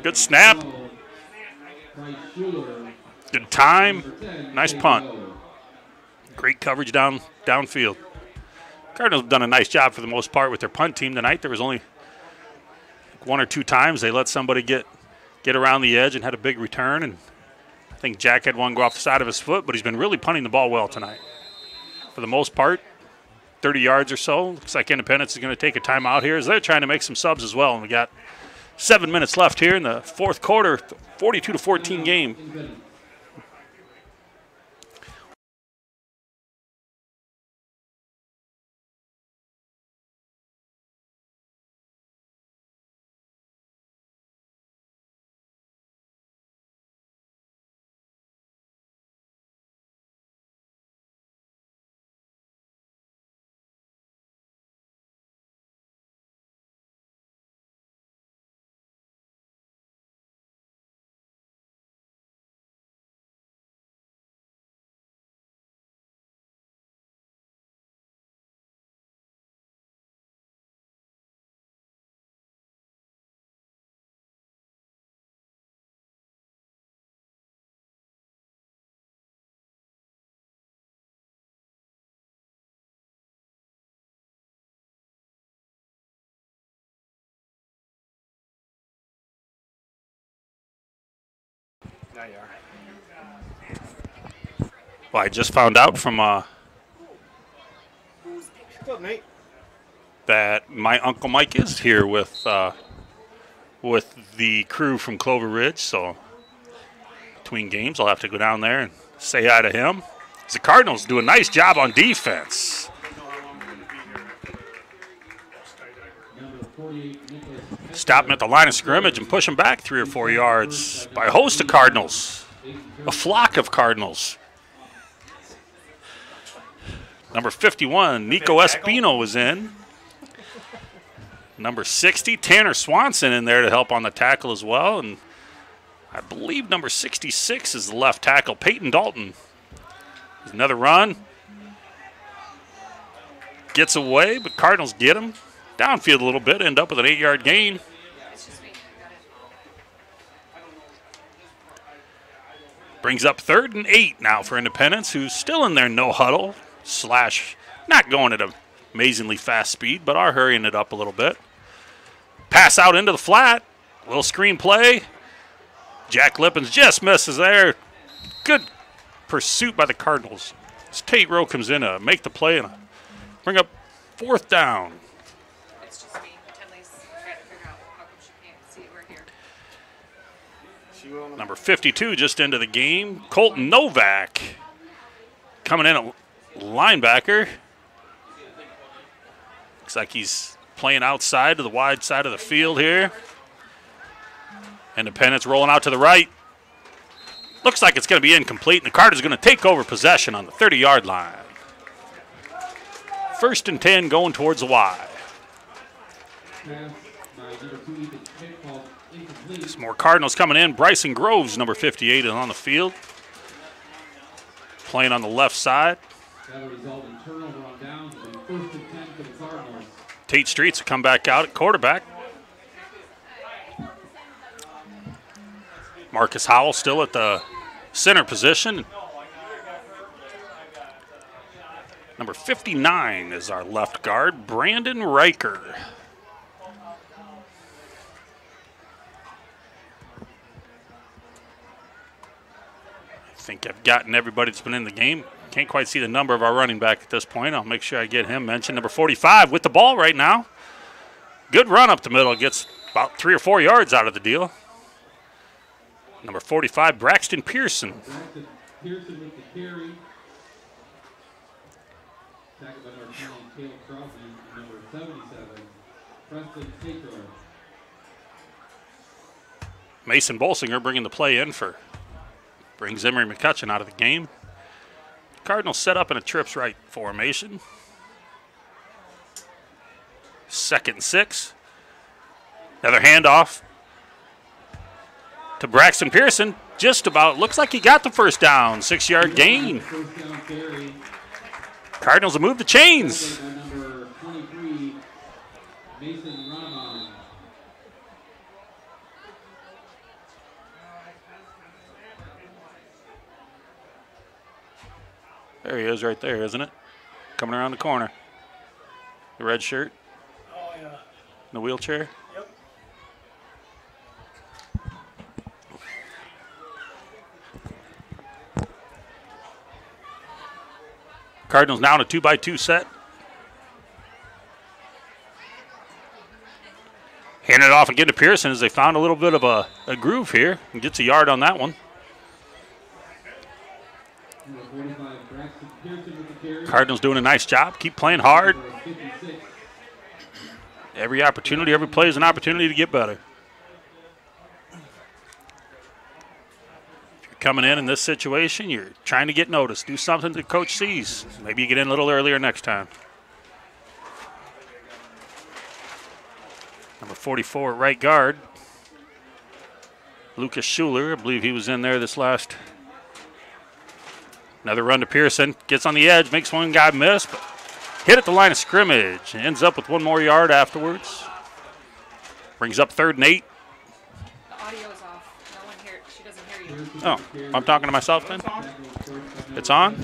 Good snap. Good time. Nice punt. Great coverage downfield. Cardinals have done a nice job for the most part with their punt team tonight. There was only 1 or 2 times they let somebody get around the edge and had a big return. And I think Jack had one go off the side of his foot, but he's been really punting the ball well tonight. For the most part, 30 yards or so. Looks like Independence is going to take a timeout here as they're trying to make some subs as well. And we got 7 minutes left here in the 4th quarter, 42-14 game. Now you are. Well, I just found out from What's up, Nate? that my Uncle Mike is here with the crew from Clover Ridge. So between games, I'll have to go down there and say hi to him. The Cardinals do a nice job on defense. Stop him at the line of scrimmage and push him back 3 or 4 yards by a host of Cardinals. A flock of Cardinals. Number 51, Nico Espino was in. Number 60, Tanner Swanson in there to help on the tackle as well. And I believe number 66 is the left tackle, Peyton Dalton. There's another run. Gets away, but Cardinals get him. Downfield a little bit, end up with an 8-yard gain. Brings up 3rd and 8 now for Independence, who's still in their no huddle / not going at an amazingly fast speed, but are hurrying it up a little bit. Pass out into the flat. Little screen play. Jack Lippens just misses there. Good pursuit by the Cardinals. As Tate Rowe comes in to make the play and bring up 4th down. It's just me. Tenley's trying to figure out how come she can't see it. We're here. Number 52 just into the game. Colton Novak coming in at linebacker. Looks like he's playing outside to the wide side of the field here. Independence rolling out to the right. Looks like it's going to be incomplete, and the Cardinals are going to take over possession on the 30-yard line. 1st and 10 going towards the Y. Pass by number 2, Ethan Schmidt, called incomplete. Some more Cardinals coming in. Bryson Groves, number 58, is on the field. Playing on the left side. That'll result in turnover on downs. It'll be 1st and 10 for the Cardinals. Tate Streets will come back out at quarterback. Marcus Howell still at the center position. Number 59 is our left guard, Brandon Riker. I think I've gotten everybody that's been in the game. Can't quite see the number of our running back at this point. I'll make sure I get him mentioned. Number 45 with the ball right now. Good run up the middle. Gets about 3 or 4 yards out of the deal. Number 45, Braxton Pearson. Braxton Pearson with the carry. Tackled by number 10, Caleb Crosby, and number 77, Preston Taylor. Mason Bolsinger bringing the play in for brings Emery McCutcheon out of the game. Cardinals set up in a trips right formation. 2nd and 6. Another handoff to Braxton Pearson. Just about looks like he got the 1st down. 6-yard gain. First down carry. Cardinals have moved the chains. By number 23, Mason Rahman. There he is right there, isn't it? Coming around the corner. The red shirt. Oh, yeah. In the wheelchair. Yep. Cardinals now in a 2-by-2 set. Hand it off again to Pearson as they found a little bit of a groove here and gets a yard on that one. Number 45, Braxton Pearson with the carry. Cardinals doing a nice job. Keep playing hard. Number 56, Every opportunity, every play is an opportunity to get better. If you're coming in this situation, you're trying to get noticed. Do something the coach sees. Maybe you get in a little earlier next time. Number 44 at right guard. Lucas Schuler, I believe he was in there this last. Another run to Pearson. Gets on the edge, makes one guy miss, but hit at the line of scrimmage. Ends up with 1 more yard afterwards. Brings up 3rd and 8. The audio is off. No one here. She doesn't hear you. Oh, I'm talking to myself then? It's on?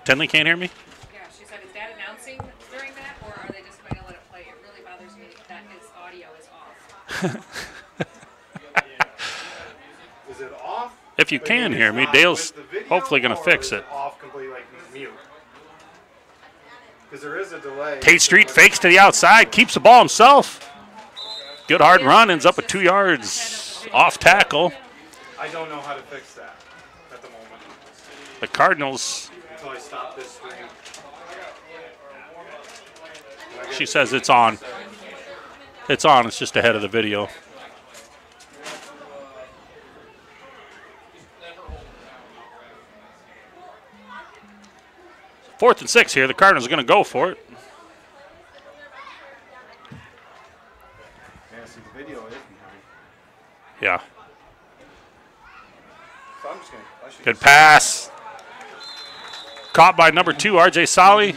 Tenley can't hear me? Yeah, she said, is Dad announcing during that, or are they just going to let it play? It really bothers me that his audio is off. Is it off? If you can hear me, Dale's hopefully going to fix it. Off completely, like mute. Because there is a delay. Tate Street fakes to the outside, keeps the ball himself. Good hard run, ends up with 2 yards off tackle. I don't know how to fix that at the moment. The Cardinals, Until I stop this stream. she says it's on. It's on, it's just ahead of the video. Fourth and 6 here. The Cardinals are going to go for it. Yeah, see the video is behind. Yeah. So I'm just going to. Good pass. Caught by number 2, R.J. Solly.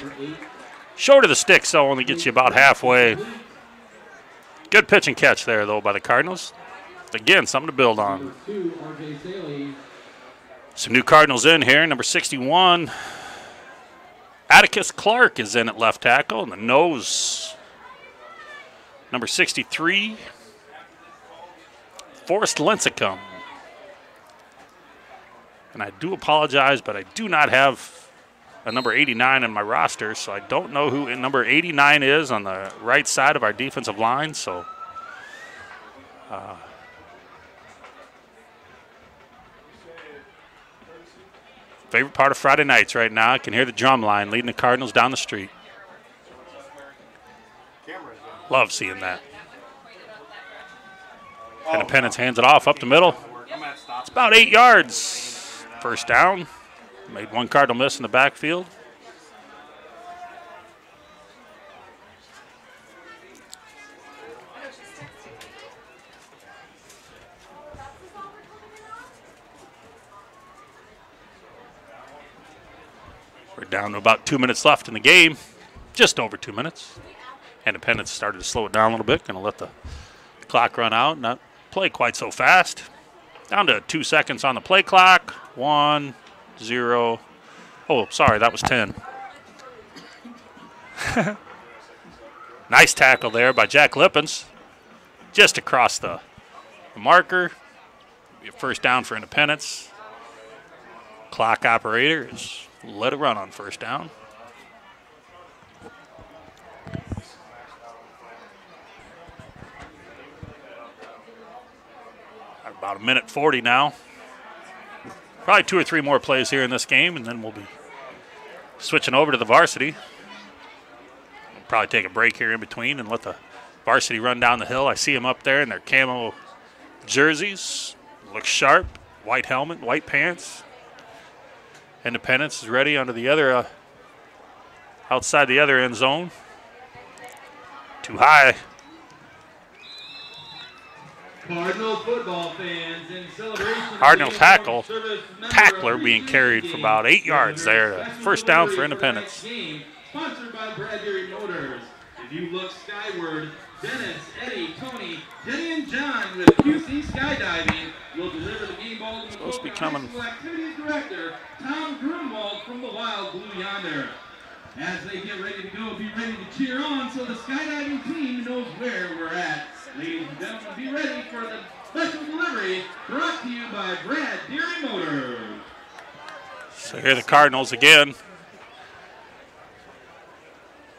Short of the stick, so only gets you about halfway. Good pitch and catch there, though, by the Cardinals. Again, something to build on. Number 2, R.J. Saley. Some new Cardinals in here. Number 61. Atticus Clark is in at left tackle, and the nose. Number 63, Forrest Lincecum. And I do apologize, but I do not have a number 89 in my roster, so I don't know who number 89 is on the right side of our defensive line. So favorite part of Friday nights right now. I can hear the drum line leading the Cardinals down the street. Love seeing that. Independence hands it off up the middle. It's about 8 yards. 1st down. Made one Cardinal miss in the backfield. We're down to about 2 minutes left in the game. Just over 2 minutes. Independence started to slow it down a little bit. Going to let the clock run out. Not play quite so fast. Down to 2 seconds on the play clock. 1, 0. Oh, sorry, that was 10. Nice tackle there by Jack Lippens. Just across the marker. Be a first down for Independence. Clock operator is let it run on first down. About 1:40 now. Probably 2 or 3 more plays here in this game, and then we'll be switching over to the varsity. We'll probably take a break here in between and let the varsity run down the hill. I see them up there in their camo jerseys. Looks sharp. White helmet, white pants. Independence is ready under the other, outside the other end zone. Too high. Cardinal football fans in celebration. Cardinal tackler being carried for about 8 yards there. First down for Independence. Sponsored by Bradbury Motors. If you look skyward, Dennis, Eddie, Tony, Denny, and John with QC Skydiving will deliver the game ball to the Supposed to be coming. Activities Director Tom Grunwald from the Wild Blue Yonder. As they get ready to go, be ready to cheer on so the skydiving team knows where we're at. Ladies and gentlemen, be ready for the special delivery brought to you by Bradbury Motors. So here are the Cardinals again.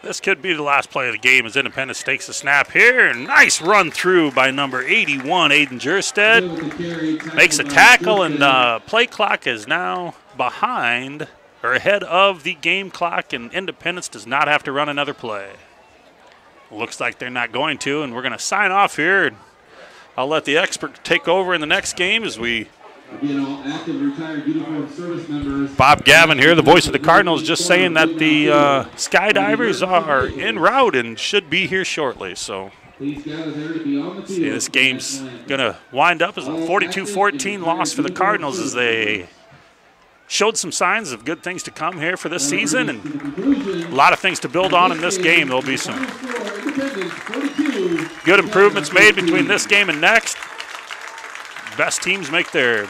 This could be the last play of the game as Independence takes a snap here. Nice run through by number 81, Aiden Jerstead. Makes a tackle, and play clock is now behind or ahead of the game clock, and Independence does not have to run another play. Looks like they're not going to, and we're going to sign off here. And I'll let the expert take over in the next game as we... Again, all active retired uniform service members. Bob Gavin here, the voice of the Cardinals, just saying that the skydivers are en route and should be here shortly. So Please gather there to be on the field. see, this game's going to wind up as a 42-14 loss for the Cardinals as they showed some signs of good things to come here for this season and a lot of things to build on in this game. There'll be some good improvements made between this game and next. Best teams make their